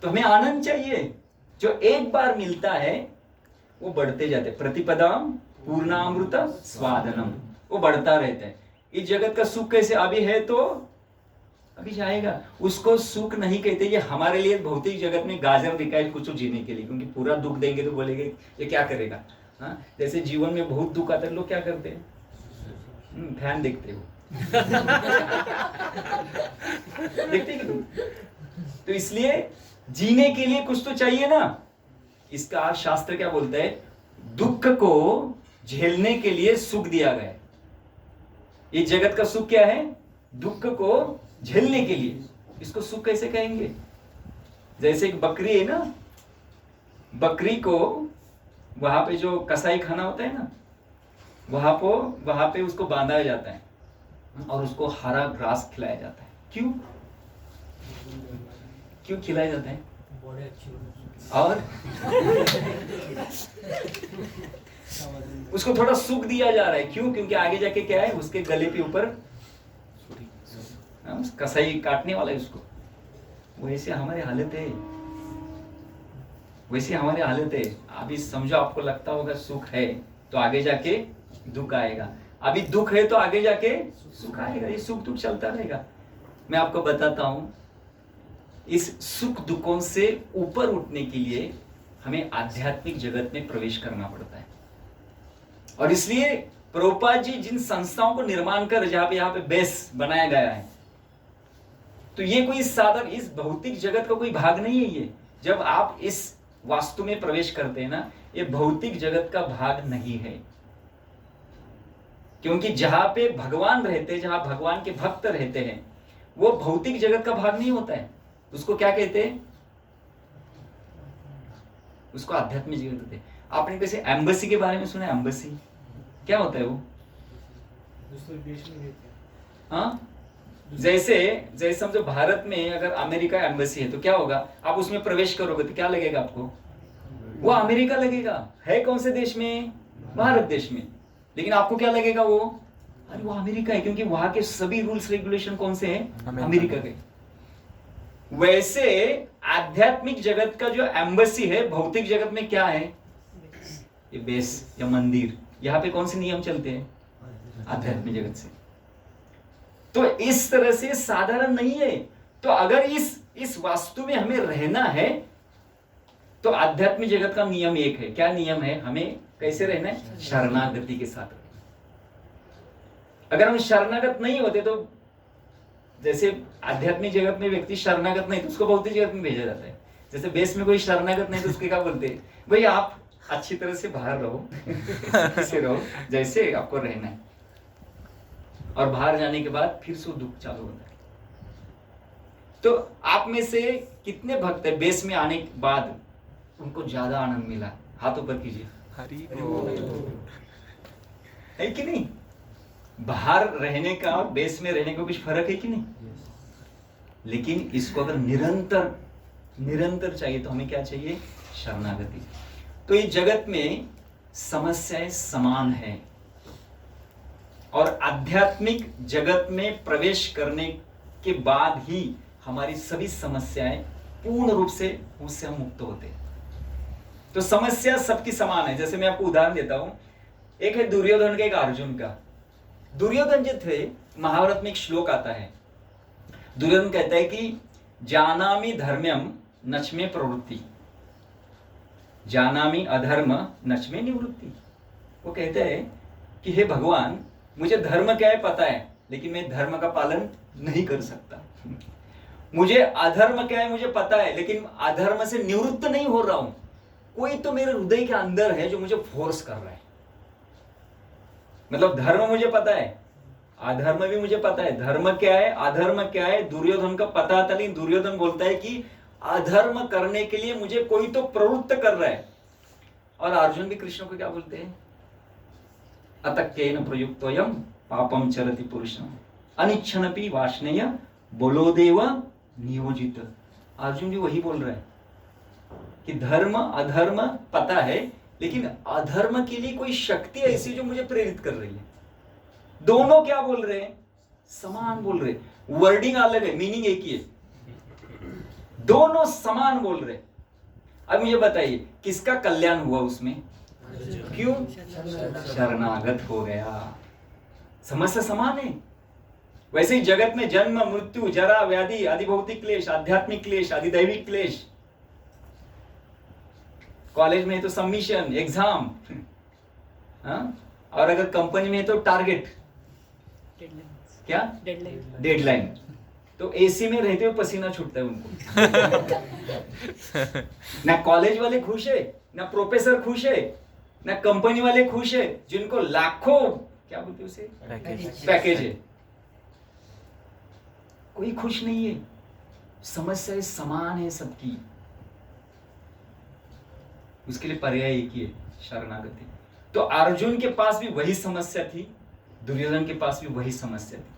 [SPEAKER 4] तो हमें आनंद चाहिए जो एक बार मिलता है वो बढ़ते जाते। प्रतिपदाम पूर्णामृत स्वादनम, वो बढ़ता रहता है। इस जगत का सुख कैसे अभी है तो अभी जाएगा, उसको सुख नहीं कहते। ये हमारे लिए भौतिक जगत में गाजर दिखाए कुछ जीने के लिए, क्योंकि पूरा दुख देंगे तो बोलेंगे ये क्या करेगा। हाँ, जैसे जीवन में बहुत दुख आता है, लोग क्या करते हैं? फैन देखते हो देखते कि तो इसलिए जीने के लिए कुछ तो चाहिए ना। इसका शास्त्र क्या बोलता है? दुख को झेलने के लिए सुख दिया गया है। ये जगत का सुख क्या है? दुख को झेलने के लिए। इसको सुख कैसे कहेंगे? जैसे एक बकरी है ना, बकरी को वहां पे जो कसाई खाना होता है ना, वहां पे उसको बांधा जाता है और उसको हरा घास खिलाया जाता है। क्यों खिलाया जाता है? और उसको थोड़ा सुख दिया जा रहा है। क्यों? क्योंकि आगे जाके क्या है, उसके गले के ऊपर कसाई काटने वाला है उसको। वैसे हमारी हालत है। अभी समझो आपको लगता होगा सुख है तो आगे जाके दुख आएगा, अभी दुख है तो आगे जाके सुख आएगा। ये सुख दुख चलता रहेगा। मैं आपको बताता हूं, इस सुख दुखों से ऊपर उठने के लिए हमें आध्यात्मिक जगत में प्रवेश करना पड़ता है। और इसलिए प्रभुपाद जी जिन संस्थाओं को निर्माण कर जहां पे यहाँ पे बेस बनाया गया है, तो ये कोई साधन इस भौतिक जगत का कोई भाग नहीं है। ये जब आप इस वास्तु में प्रवेश करते हैं ना, ये भौतिक जगत का भाग नहीं है। क्योंकि जहां पे भगवान रहते हैं, जहां भगवान के भक्त रहते हैं, वो भौतिक जगत का भाग नहीं होता है। उसको क्या कहते हैं? उसको आध्यात्मिक जगत कहते हैं। आपने कैसे एम्बेसी के बारे में सुना है? एम्बेसी क्या होता है? वो
[SPEAKER 2] दूसरे देश में रहते हैं।
[SPEAKER 4] हाँ, जैसे समझो भारत में अगर अमेरिका एम्बेसी है तो क्या होगा? आप उसमें प्रवेश करोगे तो क्या लगेगा आपको? वो अमेरिका लगेगा। है कौन से देश में? भारत देश में। लेकिन आपको क्या लगेगा? वो अरे वो अमेरिका है, क्योंकि वहां के सभी रूल्स रेगुलेशन कौन से हैं? अमेरिका के। वैसे आध्यात्मिक जगत का जो एम्बेसी है भौतिक जगत में क्या है? ये बेस या मंदिर। यहाँ पे कौन से नियम चलते हैं? आध्यात्मिक जगत से। तो इस तरह से साधारण नहीं है। तो अगर इस वास्तु में हमें रहना है तो आध्यात्मिक जगत का नियम एक है। क्या नियम है? हमें कैसे रहना है? शरणागति के साथ। अगर हम शरणागत नहीं होते तो जैसे आध्यात्मिक जगत में व्यक्ति शरणागत नहीं तो उसको भौतिक जगत में भेजा जाता है। जैसे बेस में कोई शरणागत नहीं तो उसके क्या बोलते हैं? भाई आप अच्छी तरह से बाहर रहो ऐसे रहो जैसे आपको रहना है। और बाहर जाने के बाद फिर से दुख चालू होता है। तो आप में से कितने भक्त है बेस में आने के बाद उनको ज्यादा आनंद मिला? हाथ ऊपर कीजिए। है कि नहीं? बाहर रहने का और बेस में रहने का कुछ फर्क है कि नहीं? लेकिन इसको अगर निरंतर चाहिए तो हमें क्या चाहिए? शरणागति। तो इस जगत में समस्याएं समान है और आध्यात्मिक जगत में प्रवेश करने के बाद ही हमारी सभी समस्याएं पूर्ण रूप से उससे हम मुक्त होते हैं। तो समस्या सबकी समान है। जैसे मैं आपको उदाहरण देता हूं, एक है दुर्योधन का, एक अर्जुन का। दुर्योधन जो थे, महाभारत में एक श्लोक आता है, दुर्योधन कहता है कि जानामि धर्म्यम नच में प्रवृत्ति, जानामि अधर्म नच में निवृत्ति। वो कहते हैं कि हे भगवान, मुझे धर्म क्या है पता है, लेकिन मैं धर्म का पालन नहीं कर सकता। मुझे अधर्म क्या है मुझे पता है, लेकिन अधर्म से निवृत्त नहीं हो रहा हूं। कोई तो मेरे हृदय के अंदर है जो मुझे फोर्स कर रहा है। मतलब धर्म मुझे पता है, अधर्म भी मुझे पता है। धर्म क्या है, अधर्म क्या है, दुर्योधन का पता था, लेकिन दुर्योधन बोलता है कि अधर्म करने के लिए मुझे कोई तो प्रवृत्त कर रहा है। और अर्जुन भी कृष्ण को क्या बोलते हैं? अतक्केन प्रयुक्तोयम पापम चरति पुरुषम। अनिच्छनपि वाष्णेय बोलो देव नियोजित। अर्जुन जी वही बोल रहे हैं कि धर्म अधर्म पता है, लेकिन अधर्म के लिए कोई शक्ति ऐसी जो मुझे प्रेरित कर रही है। दोनों क्या बोल रहे हैं? समान बोल रहे, वर्डिंग अलग है, मीनिंग एक ही है, दोनों समान बोल रहे। अब मुझे बताइए किसका कल्याण हुआ उसमें? क्यों? शरणागत हो गया। समस्या समान है। वैसे ही जगत में जन्म मृत्यु जरा व्याधि अधिभौतिक क्लेश, आध्यात्मिक क्लेश, अधिदैविक क्लेश, कॉलेज में है तो सबमिशन एग्जाम, और अगर कंपनी में है तो टारगेट, क्या डेडलाइन। तो एसी में रहते हुए पसीना छूटता है उनको। ना कॉलेज वाले खुश है, ना प्रोफेसर खुश है, ना कंपनी वाले खुश है जिनको लाखों क्या बोलते हैं उसे पैकेज है, कोई खुश नहीं है। समस्या समान है सबकी। उसके लिए पर्याय एक ही है, शरणागति। तो अर्जुन के पास भी वही समस्या थी, दुर्योधन के पास भी वही समस्या थी,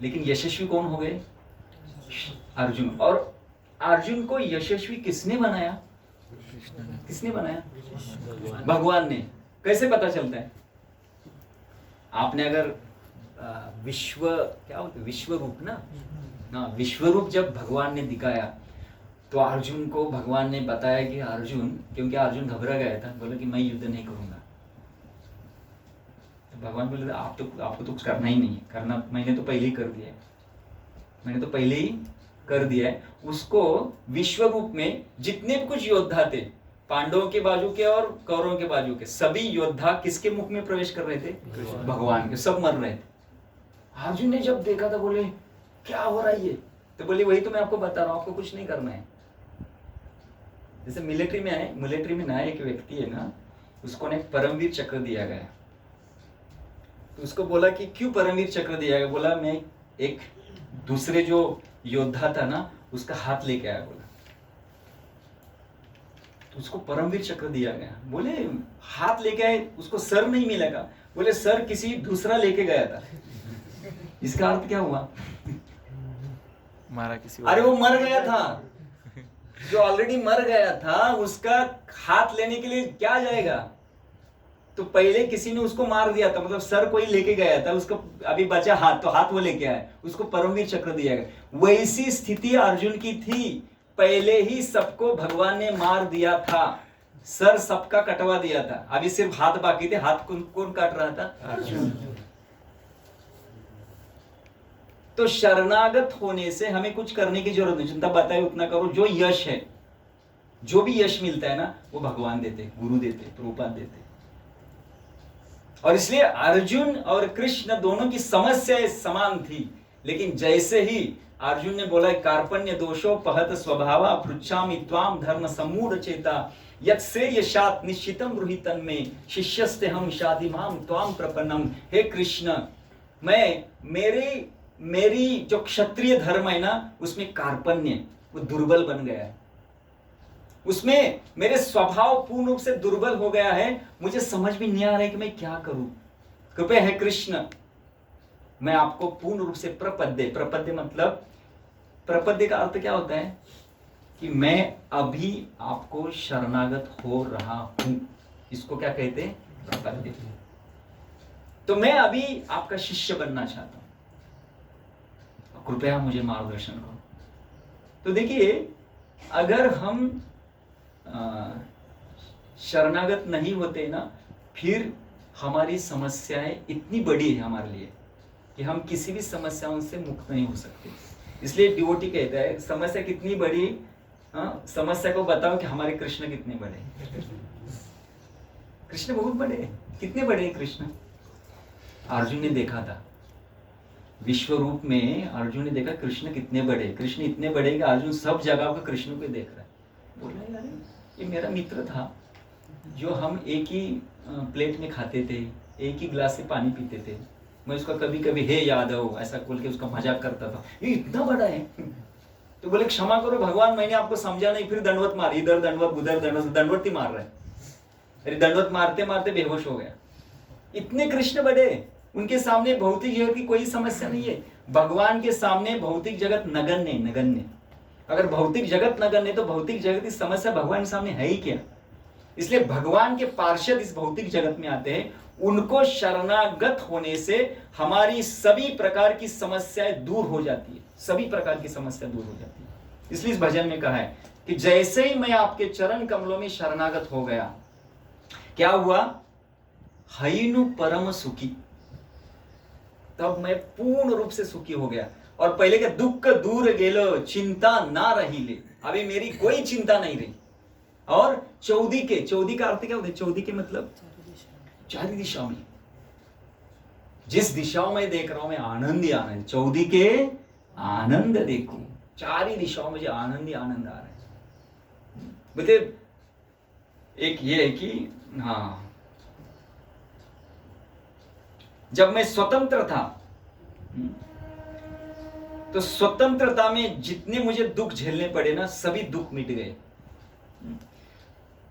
[SPEAKER 4] लेकिन यशस्वी कौन हो गए? अर्जुन। और अर्जुन को यशस्वी किसने बनाया? किसने बनाया? भगवान ने। कैसे पता चलता है? आपने अगर विश्व क्या बोलते, विश्व रूप ना, विश्व रूप जब भगवान ने दिखाया तो अर्जुन को भगवान ने बताया कि अर्जुन, क्योंकि अर्जुन घबरा गया था, बोला कि मैं युद्ध नहीं करूंगा। तो भगवान बोले आपको तो कुछ करना ही नहीं है, करना मैंने तो पहले ही कर दिया है, मैंने तो पहले ही कर दिया है। उसको विश्व रूप में जितने भी कुछ योद्धा थे, पांडवों के बाजू के और कौरवों के बाजू के, सभी योद्धा किसके मुख में प्रवेश कर रहे थे? भगवान के। सब मर रहे थे। अर्जुन ने जब देखा था बोले क्या हो रहा है ये? तो बोले वही तो मैं आपको बता रहा हूं, आपको कुछ नहीं करना है। जैसे मिलिट्री में ना एक व्यक्ति है ना, उसको ना एक परमवीर चक्र दिया गया। तो उसको बोला कि क्यों परमवीर चक्र दिया गया? बोला मैं एक दूसरे जो योद्धा था ना उसका हाथ लेके आया, बोला तो उसको परमवीर चक्र दिया गया। बोले हाथ लेके आए, उसको सर नहीं मिलेगा। बोले सर किसी दूसरा लेके गया था। इसका अर्थ क्या हुआ?
[SPEAKER 3] मारा किसी।
[SPEAKER 4] अरे वो मर गया था, जो ऑलरेडी मर गया था उसका हाथ लेने के लिए क्या जाएगा? तो पहले किसी ने उसको मार दिया था, मतलब सर कोई लेके गया था, उसको अभी बचा हाथ, तो हाथ वो लेके आया, उसको परमवीर चक्र दिया गया। वैसी स्थिति अर्जुन की थी, पहले ही सबको भगवान ने मार दिया था, सर सबका कटवा दिया था, अभी सिर्फ हाथ बाकी थे। हाथ कौन काट रहा था? अर्जुन। तो शरणागत होने से हमें कुछ करने की जरूरत नहीं, जितना बताए उतना करो। जो यश है, जो भी यश मिलता है ना, वो भगवान देते, गुरु देते, प्रभुपाद देते। और इसलिए अर्जुन और कृष्ण दोनों की समस्याएं समान थी, लेकिन जैसे ही अर्जुन ने बोला कार्पण्य दोषो पहत स्वभावा पृच्छामि त्वाम धर्म सम्मूढ़ चेता यत्से यशात निश्चितम ब्रूहि तन्मे शिष्यस्ते हम शादिमाम त्वाम प्रपन्नम। हे कृष्ण, मैं मेरी जो क्षत्रिय धर्म है ना, उसमें कार्पण्य वो दुर्बल बन गया है, उसमें मेरे स्वभाव पूर्ण रूप से दुर्बल हो गया है। मुझे समझ भी नहीं आ रहा है कि मैं क्या करूं। कृपया है कृष्ण, मैं आपको पूर्ण रूप से प्रपद्य मतलब प्रपद्य का अर्थ क्या होता है? कि मैं अभी आपको शरणागत हो रहा हूं, इसको क्या कहते हैं? प्रपद्य। तो मैं अभी आपका शिष्य बनना चाहता हूं, कृपया मुझे मार्गदर्शन करो। तो देखिए, अगर हम शरणागत नहीं होते ना, फिर हमारी समस्याएं इतनी बड़ी है हमारे लिए कि हम किसी भी समस्याओं से मुक्त नहीं हो सकते। इसलिए डिवोटी कहता है समस्या कितनी बड़ी, समस्या को बताओ कि हमारे कृष्ण कितने बड़े। कृष्ण बहुत बड़े हैं। कितने बड़े हैं कृष्ण? अर्जुन ने देखा था विश्व रूप में, अर्जुन ने देखा कृष्ण कितने बड़े। कृष्ण इतने बड़े कि अर्जुन सब जगह पर कृष्ण को देख रहा है। बोल रहा है ये मेरा मित्र था, जो हम एक ही प्लेट में खाते थे, एक ही गिलास से पानी पीते थे। मैं उसका कभी कभी हे यादव ऐसा बोल के उसका मजाक करता था, ये इतना बड़ा है। तो बोले क्षमा करो भगवान, मैंने आपको समझा नहीं। फिर दंडवत मार, इधर दंडवत उधर दंडवत, दंडवत ही मार रहा है। अरे दंडवत मारते मारते बेहोश हो गया। इतने कृष्ण बड़े। उनके सामने भौतिक जगत की कोई समस्या नहीं है। भगवान के सामने भौतिक जगत नगण्य नगण्य। अगर भौतिक जगत नगण्य तो भौतिक जगत की समस्या भगवान के सामने है ही क्या। इसलिए भगवान के पार्षद इस भौतिक जगत में आते हैं, उनको शरणागत होने से हमारी सभी प्रकार की समस्याएं दूर हो जाती है, सभी प्रकार की समस्या दूर हो जाती है। इसलिए इस भजन में कहा है कि जैसे ही मैं आपके चरण कमलों में शरणागत हो गया, क्या हुआ? हईनु परम सुखी, तब मैं पूर्ण रूप से सुखी हो गया। और पहले के दुख दूर गेलो चिंता ना रही ले, अभी मेरी कोई चिंता नहीं रही। और चौदी का अर्थ क्या होता है? चौदी के मतलब चार दिशा में, जिस दिशाओं में देख रहा हूं मैं आनंद ही आनंद, चौदी के आनंद देखूं, चार दिशाओं में जो आनंद ही आनंद आ रहा है। बोलते एक ये है कि हाँ, जब मैं स्वतंत्र था तो स्वतंत्रता में जितने मुझे दुख झेलने पड़े ना, सभी दुख मिट गए।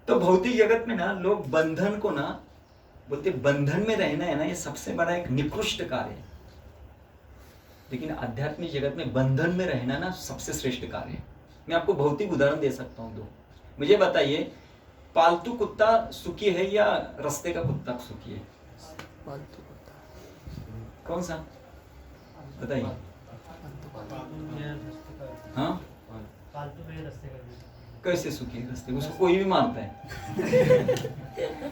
[SPEAKER 4] तो भौतिक जगत में ना लोग बंधन को ना बोलते, बंधन में रहना है ना, ये सबसे बड़ा एक निकृष्ट कार्य है। लेकिन आध्यात्मिक जगत में बंधन में रहना ना सबसे श्रेष्ठ कार्य है। मैं आपको भौतिक उदाहरण दे सकता हूं दो। मुझे बताइए, पालतू कुत्ता सुखी है या रास्ते का कुत्ता सुखी है?
[SPEAKER 5] पालतू कुत्ता।
[SPEAKER 4] कौन सा बताइए? हाँ,
[SPEAKER 2] पालतू में रास्ते का
[SPEAKER 4] कैसे सुखी है? रास्ते उसको कोई भी मारता है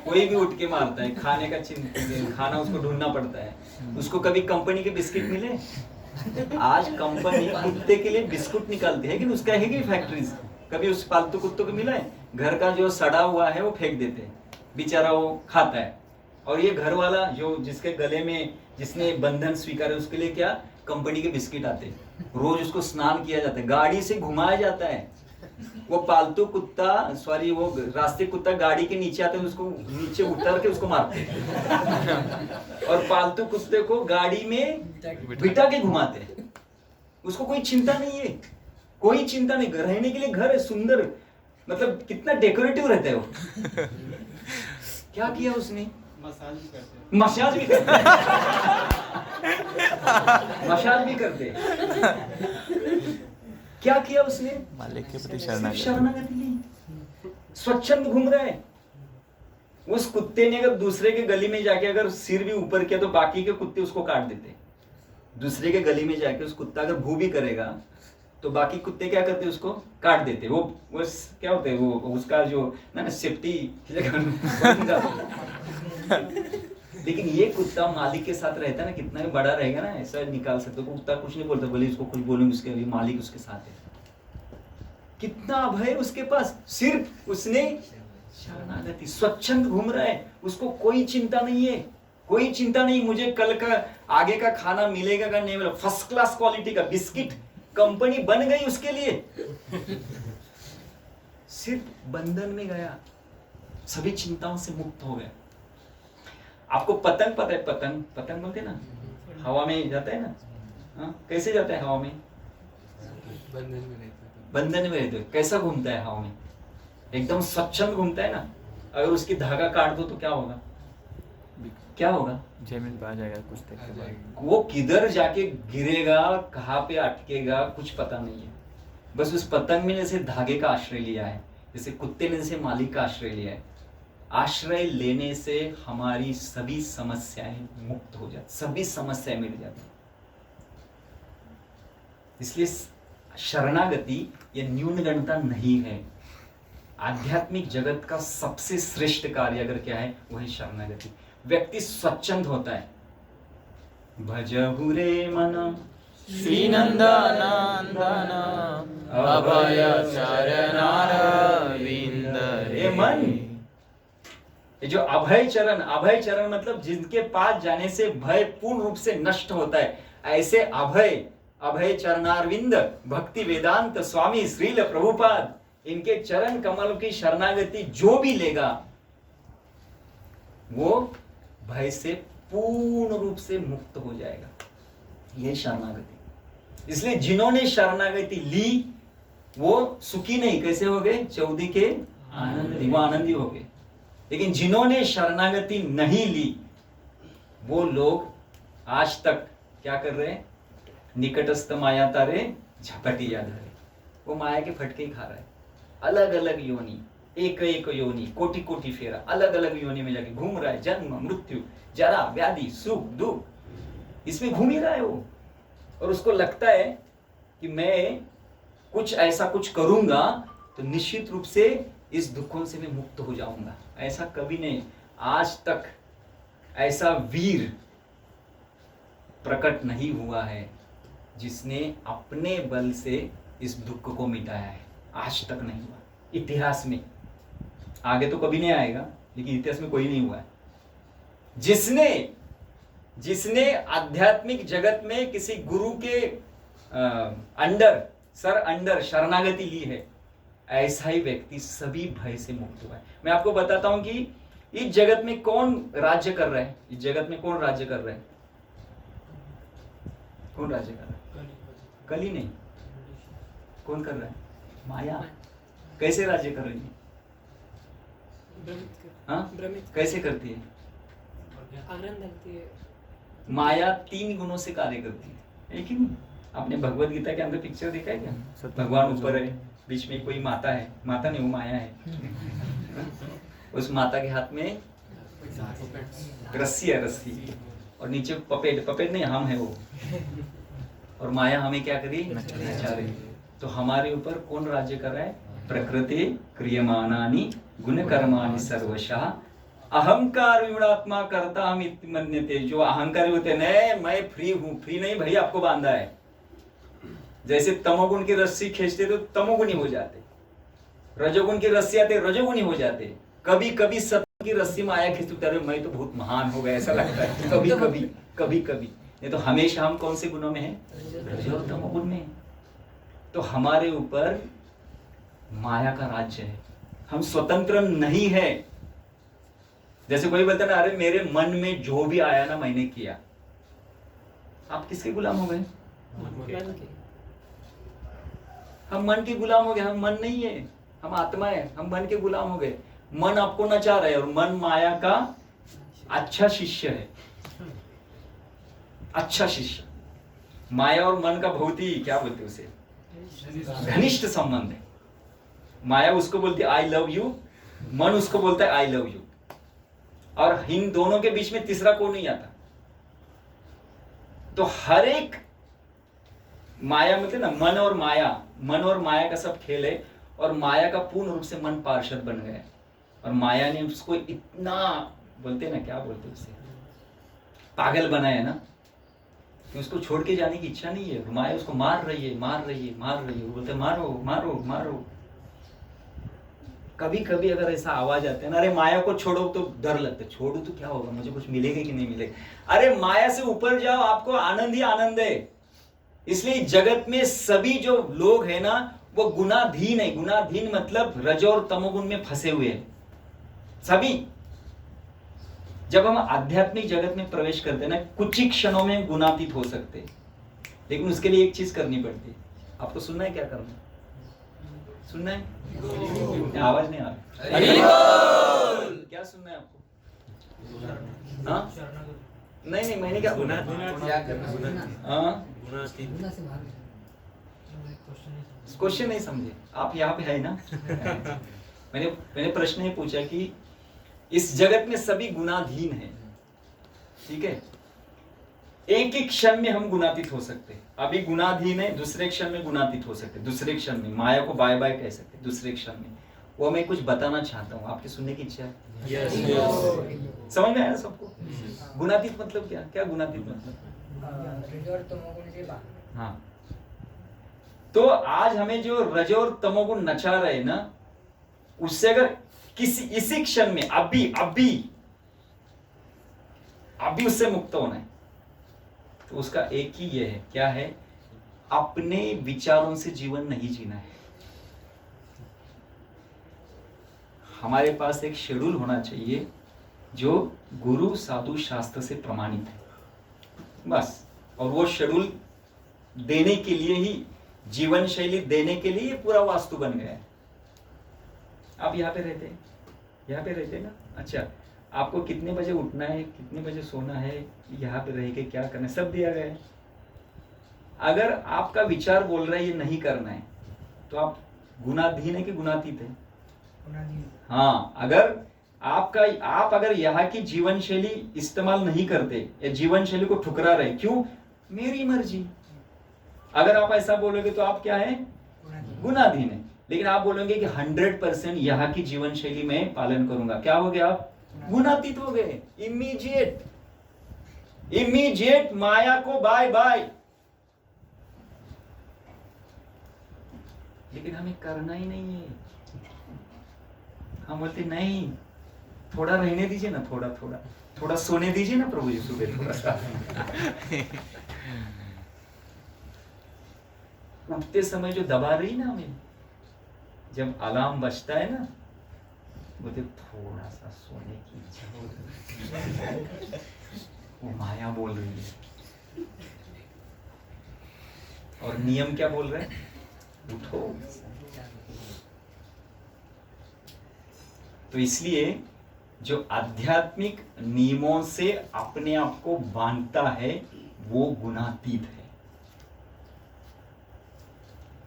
[SPEAKER 4] कोई भी उठ के मारता है, खाने का खाना उसको ढूंढना पड़ता है। उसको कभी कंपनी के बिस्किट मिले? आज कंपनी कुत्ते के लिए बिस्कुट निकालती है, लेकिन उसका है कि फैक्ट्रीज, कभी उस पालतू कुत्तों को मिला है? घर का जो सड़ा हुआ है वो फेंक देते हैं, बेचारा वो खाता है। और ये घर वाला जो जिसके गले में जिसने बंधन स्वीकार है, उसके लिए क्या? कंपनी के बिस्किट आते हैं, रोज उसको स्नान किया जाता है, गाड़ी से घुमाया जाता है। वो पालतू कुत्ता, सॉरी वो रास्ते कुत्ता गाड़ी के नीचे आते हैं, उसको नीचे उतर के उसको मारते हैं और पालतू कुत्ते को गाड़ी में बिठा के घुमाते हैं। उसको कोई चिंता नहीं है, कोई चिंता नहीं। रहने के लिए घर है सुंदर, मतलब कितना डेकोरेटिव रहता है वो। क्या किया उसने?
[SPEAKER 2] मसाज भी करते हैं।
[SPEAKER 4] मसाज भी करते मसाज भी करते। क्या किया उसने?
[SPEAKER 3] मालिक के प्रति
[SPEAKER 4] शरणागति ली, स्वच्छंद घूम रहा है। उस कुत्ते ने अगर दूसरे के गली में जाके अगर सिर भी ऊपर किया तो बाकी के कुत्ते उसको काट देते। दूसरे के गली में जाके उस कुत्ता अगर भू भी करेगा तो बाकी कुत्ते क्या करते? उसको काट देते। वो क्या होते हैं, वो उसका जो ना सेफ्टी। लेकिन ये कुत्ता मालिक के साथ रहता है ना, कितना भी बड़ा रहेगा ना, ऐसा निकाल सकते। कुत्ता कुछ नहीं बोलता, बोले उसको कुछ बोलेंगे उसके लिए, मालिक उसके साथ है। कितना अभय उसके पास, सिर्फ उसने शरणागति, स्वच्छंद घूम रहा है, उसको कोई चिंता नहीं है, कोई चिंता नहीं मुझे कल का आगे का खाना मिलेगा का नहीं मिलेगा। फर्स्ट क्लास क्वालिटी का बिस्किट कंपनी बन गई उसके लिए। सिर्फ बंधन में गया, सभी चिंताओं से मुक्त हो गया। आपको पतंग पता है? पतंग पतंग बोलते ना, हवा में जाता है ना। हाँ, कैसे जाता है हवा में? बंधन में रहते हो। कैसा घूमता है हवा में? एकदम स्वच्छंद घूमता है ना। अगर उसकी धागा काट दो तो क्या होगा? क्या होगा?
[SPEAKER 3] जमीन पे आ जाएगा कुछ देर के बाद।
[SPEAKER 4] वो किधर जाके गिरेगा, कहाँ पे अटकेगा, कुछ पता नहीं है। बस उस पतंग में जैसे धागे का आश्रय लिया है, जैसे कुत्ते ने जैसे मालिक का आश्रय लिया है। आश्रय लेने से हमारी सभी समस्याएं मुक्त हो जाती, सभी समस्याएं मिट जाती। इसलिए शरणागति ये न्यूनगणता नहीं है। आध्यात्मिक जगत का सबसे श्रेष्ठ कार्य अगर क्या है, वह है शरणागति। व्यक्ति स्वच्छंद होता है। भजहु रे मन
[SPEAKER 3] श्री नंदनंदन अभय चरणार विंद।
[SPEAKER 4] ये मन, ये जो अभय चरण मतलब जिनके पास जाने से भय पूर्ण रूप से नष्ट होता है, ऐसे अभय चरणारविंद भक्ति वेदांत स्वामी श्रील प्रभुपाद, इनके चरण कमल की शरणागति जो भी लेगा वो भय से पूर्ण रूप से मुक्त हो जाएगा। यह शरणागति। इसलिए जिन्होंने शरणागति ली वो सुखी नहीं, कैसे हो गए? चौदी के आनंदी, वो आनंदी हो गए। लेकिन जिन्होंने शरणागति नहीं ली वो लोग आज तक क्या कर रहे हैं? निकटस्थ माया तारे झपटी याद है, वो माया के फटके ही खा रहा है। अलग अलग योनि, एक एक योनि, कोटि कोटि फेरा, अलग अलग योनि में जाके घूम रहा है। जन्म मृत्यु जरा व्याधि सुख दुख, इसमें घूम ही रहा है वो। और उसको लगता है कि मैं कुछ ऐसा कुछ करूंगा तो निश्चित रूप से इस दुखों से मैं मुक्त हो जाऊंगा। ऐसा कभी नहीं, आज तक ऐसा वीर प्रकट नहीं हुआ है जिसने अपने बल से इस दुख को मिटाया है। आज तक नहीं हुआ इतिहास में, आगे तो कभी नहीं आएगा, लेकिन इतिहास में कोई नहीं हुआ है जिसने आध्यात्मिक जगत में किसी गुरु के अंडर शरणागति ली है। ऐसा ही व्यक्ति सभी भय से मुक्त हुआ है। मैं आपको बताता हूं कि इस जगत में कौन राज्य कर रहा है। इस जगत में कौन राज्य कर रहा है? कौन राज्य कर रहा है? कली नहीं, कौन कर रहा है? माया। कैसे राज्य कर रही है? हाँ, कैसे करती है?
[SPEAKER 2] आनंद लगती है।
[SPEAKER 4] माया 3 गुणों से कार्य करती है। एक ही नहीं, आपने भगवत गीता के अंदर पिक्चर देखा है क्या? भगवान ऊपर है, बीच में कोई माता है, माता नहीं वो माया है। उस माता के हाथ में रस्सी है, रस्सी, और नीचे पपेट नहीं, हम है वो। और माया हमें क्या करी? नचा रही। तो हमारे ऊपर कौन राज्य कर रहा है? प्रकृति क्रियमानानि गुण कर्माणि सर्वशः अहंकार विमूढ़ात्मा करता हम मन्यते। जो अहंकारी होते हैं, मैं फ्री हूं, फ्री नहीं भाई, आपको बांधा है। जैसे तमोगुण की रस्सी खींचते तो तमोगुणी हो जाते, रजोगुण की रस्सी आते रजोगुणी हो जाते। कभी कभी सत्य की रस्सी में आया खींचते, अरे मैं तो बहुत महान हो गया ऐसा लगता है कभी कभी। नहीं तो हमेशा हम कौन से गुणों में हैं? रजो और तमोगुण में। तो हमारे ऊपर माया का राज्य है, हम स्वतंत्र नहीं है। जैसे कोई बोलता ना, अरे मेरे मन में जो भी आया ना मैंने किया। आप किसके गुलाम हो गए? हम मन के गुलाम हो गए। हम मन नहीं है, हम आत्मा है, हम मन के गुलाम हो गए। मन आपको नचा रहा है और मन माया का अच्छा शिष्य है। अच्छा शिष्य। माया और मन का बहुत ही क्या बोलते उसे, घनिष्ठ संबंध है। माया उसको बोलती है आई लव यू, मन उसको बोलता है आई लव यू। और इन दोनों के बीच में तीसरा कोई नहीं आता। तो हर एक माया मतलब ना, मन और माया का सब खेल है। और माया का पूर्ण रूप से मन पार्षद बन गया है। और माया ने उसको इतना बोलते ना, क्या बोलते उसे, पागल बनाया ना कि उसको छोड़ के जाने की इच्छा नहीं है। माया उसको मार रही है। वो बोलते मारो। कभी कभी अगर ऐसा आवाज आता है ना, अरे माया को छोड़ो, तो डर लगता है। छोड़ो तो क्या होगा, मुझे कुछ मिलेगा कि नहीं मिलेगा। अरे माया से ऊपर जाओ, आपको आनंद ही आनंद है। इसलिए जगत में सभी जो लोग हैं ना, वो गुणाधीन है। गुणाधीन मतलब रजो और तमोगुण में फंसे हुए हैं सभी। जब हम आध्यात्मिक जगत में प्रवेश करते हैं ना, कुछ ही क्षणों में गुणातीत हो सकते हैं। लेकिन उसके लिए एक चीज करनी पड़ती है। आपको सुनना है क्या करना है? सुनना है? आवाज नहीं आ रही। क्या सुनना है आपको? हाँ? नहीं मैंने क्या बोला? क्वेश्चन नहीं समझे आप? यहाँ पे है ना। मैंने प्रश्न ही पूछा कि इस जगत में सभी गुणाधीन हैं, ठीक है? एक ही क्षण में हम गुणातीत हो सकते हैं। अभी गुणाधीन है, दूसरे क्षण में गुणातीत हो सकते हैं। दूसरे क्षण में माया को बाय बाय कह सकते हैं। दूसरे क्षण में वो मैं कुछ बताना चाहता हूँ, आपके सुनने की इच्छा है? yes. समझ में आया सबको? गुणातीत मतलब क्या गुणातीत मतलब? हाँ, तो आज हमें जो रजो और तमोगुण नचा रहे ना, उससे अगर इसी क्षण में अभी उससे मुक्त होना है, तो उसका एक ही ये है, क्या है? अपने विचारों से जीवन नहीं जीना है। हमारे पास एक शेड्यूल होना चाहिए जो गुरु साधु शास्त्र से प्रमाणित है, बस। और वो शेड्यूल देने के लिए ही, जीवन शैली देने के लिए पूरा वास्तु बन गया है। आप यहाँ पे रहते हैं ना? अच्छा, आपको कितने बजे उठना है, कितने बजे सोना है, यहाँ पे रह के क्या करना है, सब दिया गया है। अगर आपका विचार बोल रहा है ये नहीं करना है, तो आप गुणाधीन है कि गुणातीत है? हाँ, अगर आप अगर यहाँ की जीवन शैली इस्तेमाल नहीं करते या जीवन शैली को ठुकरा रहे, क्यों? मेरी मर्जी। अगर आप ऐसा बोलोगे तो आप क्या है? गुणाधीन है। लेकिन आप बोलोगे कि 100% यहाँ की जीवन शैली में पालन करूंगा, क्या हो गया? आप गुणातीत हो गए। इमीडिएट माया को बाय बाय। लेकिन हमें करना ही नहीं है। हम बोलते नहीं, थोड़ा रहने दीजिए ना, थोड़ा सोने दीजिए ना प्रभु जी, सुबह थोड़ा सा। उठते समय जो दबा रही ना हमें, जब अलार्म बजता है ना, बोलते थोड़ा सा सोने की इच्छा हो रही है, वो माया बोल रही है। और नियम क्या बोल रहे हैं? उठो। तो इसलिए जो आध्यात्मिक नियमों से अपने आप को बांधता है वो गुणातीत है,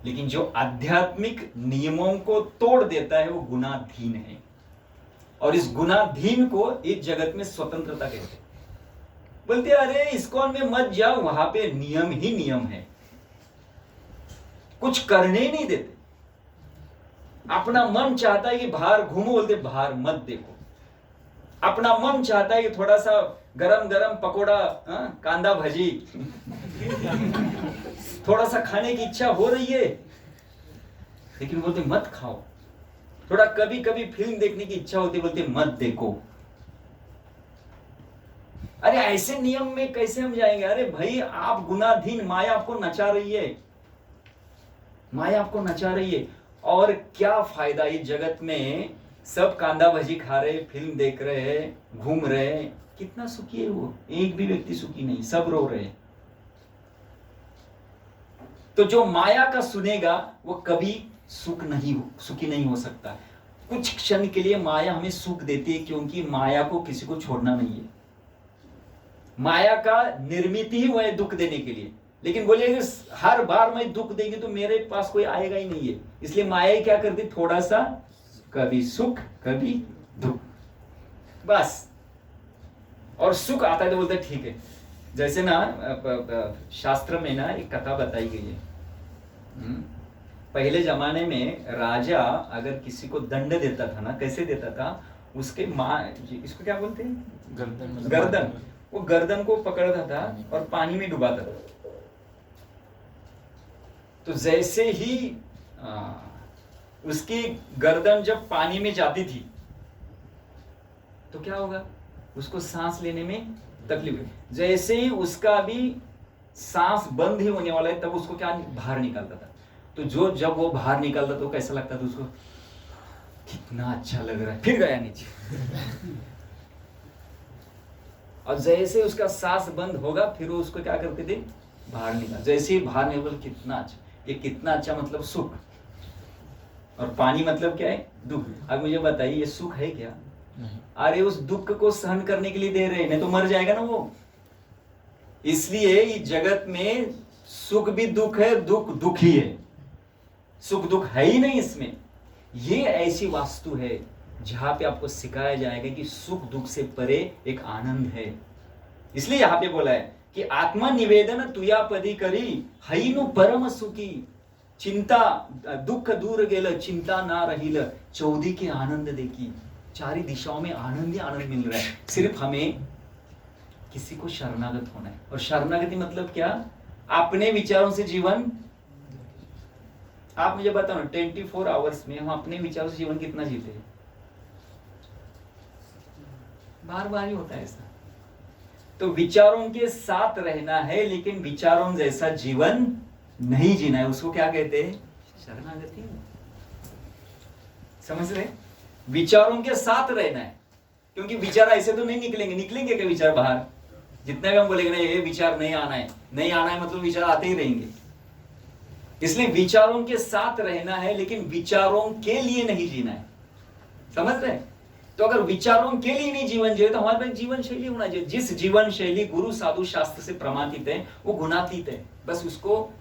[SPEAKER 4] लेकिन जो आध्यात्मिक नियमों को तोड़ देता है वो गुणाधीन है। और इस गुणाधीन को इस जगत में स्वतंत्रता कहते हैं। बोलते अरे इस्कॉन में मत जाओ, वहां पे नियम ही नियम है, कुछ करने ही नहीं देते। अपना मन चाहता है कि बाहर घूमो, बोलते बाहर मत देखो। अपना मन चाहता है कि थोड़ा सा गरम गरम पकोड़ा, कांदा भजी थोड़ा सा खाने की इच्छा हो रही है, लेकिन बोलते मत खाओ। थोड़ा कभी कभी फिल्म देखने की इच्छा होती है, बोलते मत देखो। अरे ऐसे नियम में कैसे हम जाएंगे? अरे भाई आप गुणाधीन, माया आपको नचा रही है, माया आपको नचा रही है। और क्या फायदा इस जगत में? सब कांदा भजी खा रहे, फिल्म देख रहे हैं, घूम रहे हैं, कितना सुखी है वो? एक भी व्यक्ति सुखी नहीं, सब रो रहे हैं। तो जो माया का सुनेगा वो कभी सुखी नहीं हो सकता। कुछ क्षण के लिए माया हमें सुख देती है, क्योंकि माया को किसी को छोड़ना नहीं है। माया का निर्मित ही वह है दुख देने के लिए। लेकिन बोले हर बार मैं दुख देंगे तो मेरे पास कोई आएगा ही नहीं है, इसलिए माया क्या करती? थोड़ा सा कभी सुख कभी दुख, बस। और सुख आता है तो बोलते ठीक है। जैसे ना शास्त्र में ना एक कथा बताई गई है। पहले जमाने में राजा अगर किसी को दंड देता था ना, कैसे देता था? उसके इसको क्या बोलते हैं? गर्दन। वो गर्दन को पकड़ता था और पानी में डुबाता था। तो जैसे ही उसकी गर्दन जब पानी में जाती थी तो क्या होगा? उसको सांस लेने में तकलीफ है। जैसे ही उसका भी सांस बंद ही होने वाला है, तब उसको क्या बाहर निकालता था। तो जब वो बाहर निकालता तो कैसा लगता था उसको? कितना अच्छा लग रहा है, फिर गया नीचे। और जैसे उसका सांस बंद होगा, फिर वो उसको क्या करते थे? बाहर निकाल। जैसे ही बाहर निकल, कितना अच्छा। ये कितना अच्छा मतलब सुख। और पानी मतलब क्या है? दुख। अब मुझे बताइए ये सुख है क्या? अरे उस दुख को सहन करने के लिए दे रहे हैं, नहीं तो मर जाएगा ना वो। इसलिए इस जगत में सुख भी दुख है, दुख ही है। सुख दुख है ही नहीं इसमें। ये ऐसी वास्तु है जहां पे आपको सिखाया जाएगा कि सुख दुख से परे एक आनंद है। इसलिए यहां पे बोला है कि आत्मा निवेदन तुया पदी करी हईनु परम सुखी, चिंता दुख दूर गेल, चिंता ना रहिल, चौदी के आनंद देखी। चारी दिशाओं में आनंद ही आनंद मिल रहा है। सिर्फ हमें किसी को शरणागत होना है। और शरणागति मतलब क्या? अपने विचारों से जीवन। आप मुझे बताओ ना, 24 आवर्स में हम अपने विचारों से जीवन कितना जीते हैं? बार बार ही होता है ऐसा। तो विचारों के साथ रहना है, लेकिन विचारों जैसा जीवन नहीं जीना है। उसको क्या कहते हैं? शरणागति। समझ रहे? विचारों के साथ रहना है, क्योंकि विचार ऐसे तो नहीं निकलेंगे क्या विचार बाहर? जितने भी हम बोलेंगे ना ये विचार नहीं आना है मतलब विचार आते ही रहेंगे। इसलिए विचारों के साथ रहना है, लेकिन विचारों के लिए नहीं जीना है। समझ रहे? तो अगर विचारों के लिए नहीं जीवन जिए तो हमारे पास जीवन शैली होना चाहिए। जिस जीवन शैली गुरु साधु शास्त्र से प्रमाणित है वो गुणातीत है, बस उसको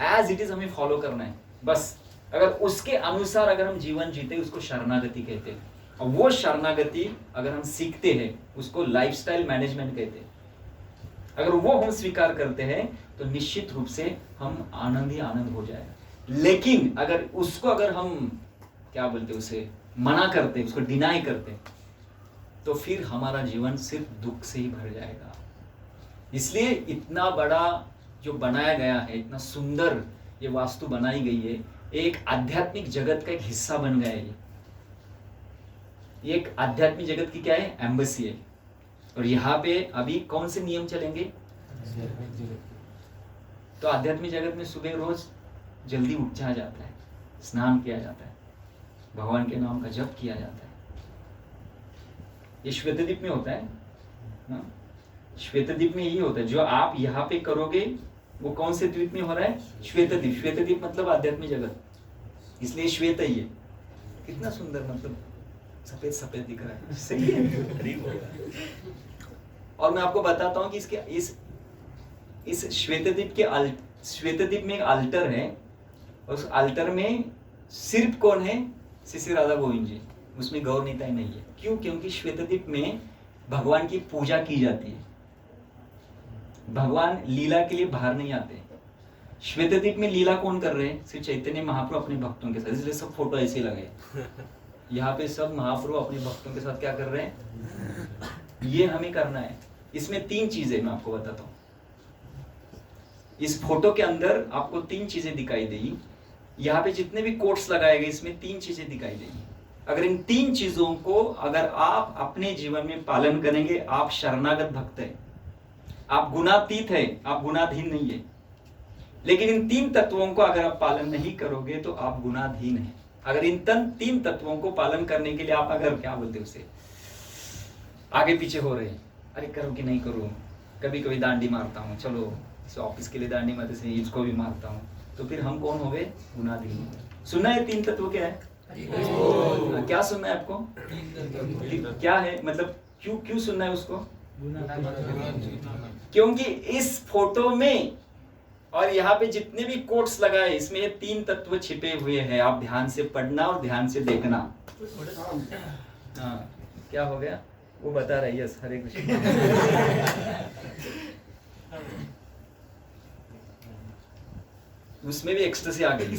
[SPEAKER 4] एज इट इज हमें फॉलो करना है। बस अगर उसके अनुसार अगर हम जीवन जीते उसको शरणागति कहते हैं। और वो शरणागति अगर हम सीखते हैं उसको लाइफस्टाइल मैनेजमेंट कहते हैं। अगर वो हम स्वीकार करते हैं तो निश्चित रूप से हम आनंद ही आनंद हो जाएगा। लेकिन अगर उसको अगर हम क्या बोलते उसे मना करते, उसको डिनाई करते, तो फिर हमारा जीवन सिर्फ दुख से ही भर जाएगा। इसलिए इतना बड़ा जो बनाया गया है, इतना सुंदर ये वास्तु बनाई गई है, एक आध्यात्मिक जगत का एक हिस्सा बन गया है। ये एक आध्यात्मिक जगत की क्या है, एम्बेसी है। और यहाँ पे अभी कौन से नियम चलेंगे? तो आध्यात्मिक जगत में सुबह रोज जल्दी उठा जाता है, स्नान किया जाता है, भगवान के नाम का जप किया जाता है। ये श्वेतद्वीप में होता है ना? श्वेतद्वीप में यही होता है। जो आप यहाँ पे करोगे वो कौन से द्वीप में हो रहा है? श्वेतद्वीप। श्वेतद्वीप मतलब आध्यात्मिक जगत, इसलिए श्वेत ही है। कितना सुंदर, मतलब सफेद सफेद दिख रहा है, सही है। और मैं आपको बताता हूँ कि इसके इस श्वेतद्वीप के श्वेतद्वीप में एक अल्टर है, और उस अल्टर में सिर्फ कौन है? श्री राधा गोविंद जी, उसमें गौर निताई नहीं है। क्यों? क्योंकि श्वेतद्वीप में भगवान की पूजा की जाती है। भगवान लीला के लिए बाहर नहीं आते। श्वेतद्वीप में लीला कौन कर रहे हैं? श्री चैतन्य महाप्रभु अपने भक्तों के साथ, इसलिए सब फोटो ऐसे लगे। यहाँ पे सब महाप्रभु अपने भक्तों के साथ क्या कर रहे हैं? ये हमें करना है। इसमें 3 चीजें मैं आपको बताता हूँ। इस फोटो के अंदर आपको 3 चीजें दिखाई देगी। यहाँ पे जितने भी कोट्स लगाए गए इसमें 3 चीजें दिखाई देंगी। अगर इन 3 चीजों को अगर आप अपने जीवन में पालन करेंगे, आप शरणागत भक्त हैं, आप गुणातीत है, आप गुणाधीन नहीं है। लेकिन इन 3 तत्वों को अगर आप पालन नहीं करोगे तो आप गुणाधीन है। अगर इन 3 तत्वों को पालन करने के लिए आप अगर क्या बोलते उसे आगे पीछे हो रहे हैं, अरे करूँ कि नहीं करूँ, कभी कभी दांडी मारता हूँ, चलो इस ऑफिस के लिए दांडी मारते से इसको भी मारता हूँ, तो फिर हम कौन हो गए? गुणाधीन। सुनना है 3 तत्व क्या है? क्या सुनना है आपको? क्या है मतलब क्यों सुनना है उसको? क्योंकि इस फोटो में और यहाँ पे जितने भी कोट्स लगाए इसमें ये 3 तत्व छिपे हुए हैं। आप ध्यान से पढ़ना और ध्यान से देखना। हाँ, क्या हो गया? वो बता रही है। हरे कृष्ण। उसमें भी एक्सटेसी आ गई।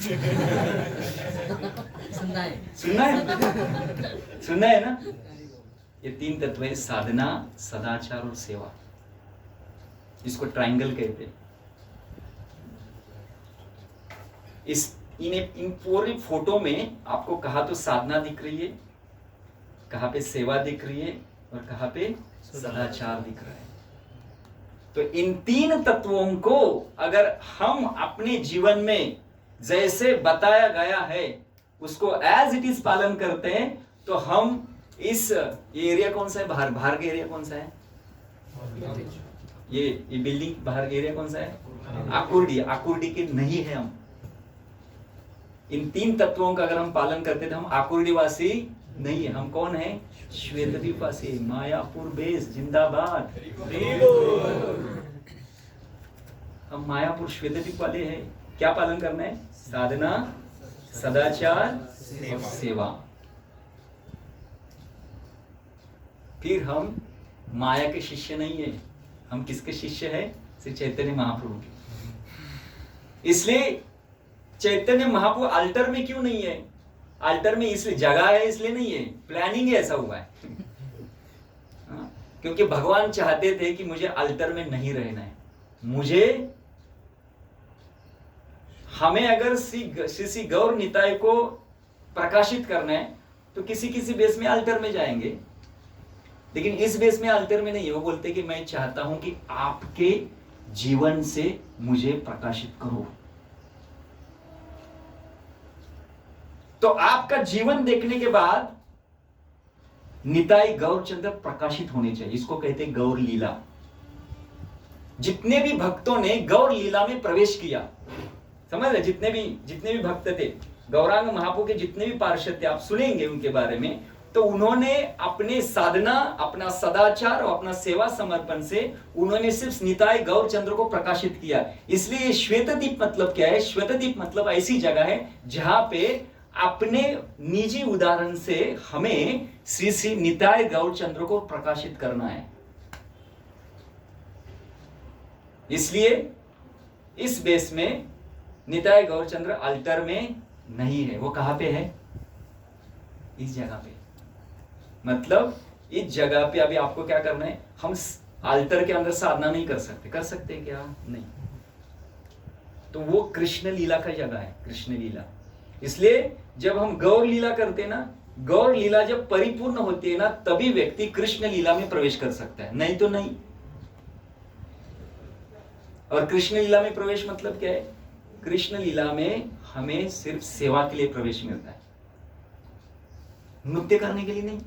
[SPEAKER 4] सुनना है ना? ये 3 तत्व है, साधना, सदाचार और सेवा। इसको ट्रायंगल कहते हैं। इन पूरी फोटो में आपको कहाँ तो साधना दिख रही है, कहाँ पे सेवा दिख रही है और कहाँ पे सदाचार दिख रहा है। तो इन 3 तत्वों को अगर हम अपने जीवन में जैसे बताया गया है उसको एज इट इज पालन करते हैं तो हम इस ये एरिया कौन सा है? बाहर का एरिया कौन सा है? ये बिल्डिंग बाहर का एरिया कौन सा है? आकुर्डी के नहीं है हम। इन 3 तत्वों का अगर हम पालन करते तो हम आकुर्डी वासी नहीं है। हम कौन है? श्वेतद्वीप वासी। मायापुर बेस जिंदाबाद। हम मायापुर श्वेतद्वीप वाले हैं। क्या पालन करना है? साधना, सदाचार, सेवा। फिर हम माया के शिष्य नहीं है। हम किसके शिष्य है? श्री चैतन्य महाप्रभु के। इसलिए चैतन्य महाप्रभु अल्टर में क्यों नहीं है? अल्टर में इसलिए जगह है इसलिए नहीं है, प्लानिंग है, ऐसा हुआ है। क्योंकि भगवान चाहते थे कि मुझे अल्टर में नहीं रहना है। हमें अगर श्री गौर निताय को प्रकाशित करना है तो किसी बेस में अल्टर में जाएंगे, लेकिन इस बेस में अल्टर में नहीं है। वो बोलते कि मैं चाहता हूं कि आपके जीवन से मुझे प्रकाशित करो। तो आपका जीवन देखने के बाद निताई गौरचंद्र प्रकाशित होने चाहिए। इसको कहते हैं गौर लीला। जितने भी भक्तों ने गौर लीला में प्रवेश किया, समझ रहे? जितने भी भक्त थे, गौरांग महाप्रभु के जितने भी पार्षद थे, आप सुनेंगे उनके बारे में, तो उन्होंने अपने साधना, अपना सदाचार और अपना सेवा समर्पण से उन्होंने सिर्फ निताय गौरचंद्र को प्रकाशित किया। इसलिए श्वेतदीप मतलब क्या है? श्वेतदीप मतलब ऐसी जगह है जहां पे अपने निजी उदाहरण से हमें श्री श्री निताय गौरचंद्र को प्रकाशित करना है। इसलिए इस बेस में निताय गौरचंद्र अल्टर में नहीं है। वो कहां पे है? इस जगह पे। मतलब इस जगह पे अभी आपको क्या करना है? हम अल्टर के अंदर साधना नहीं कर सकते। कर सकते हैं क्या? नहीं। तो वो कृष्ण लीला का जगह है, कृष्ण लीला। इसलिए जब हम गौर लीला करते हैं ना, गौर लीला जब परिपूर्ण होती है ना, तभी व्यक्ति कृष्ण लीला में प्रवेश कर सकता है, नहीं तो नहीं। और कृष्ण लीला में प्रवेश मतलब क्या है? कृष्ण लीला में हमें सिर्फ सेवा के लिए प्रवेश मिलता है, नृत्य करने के लिए नहीं।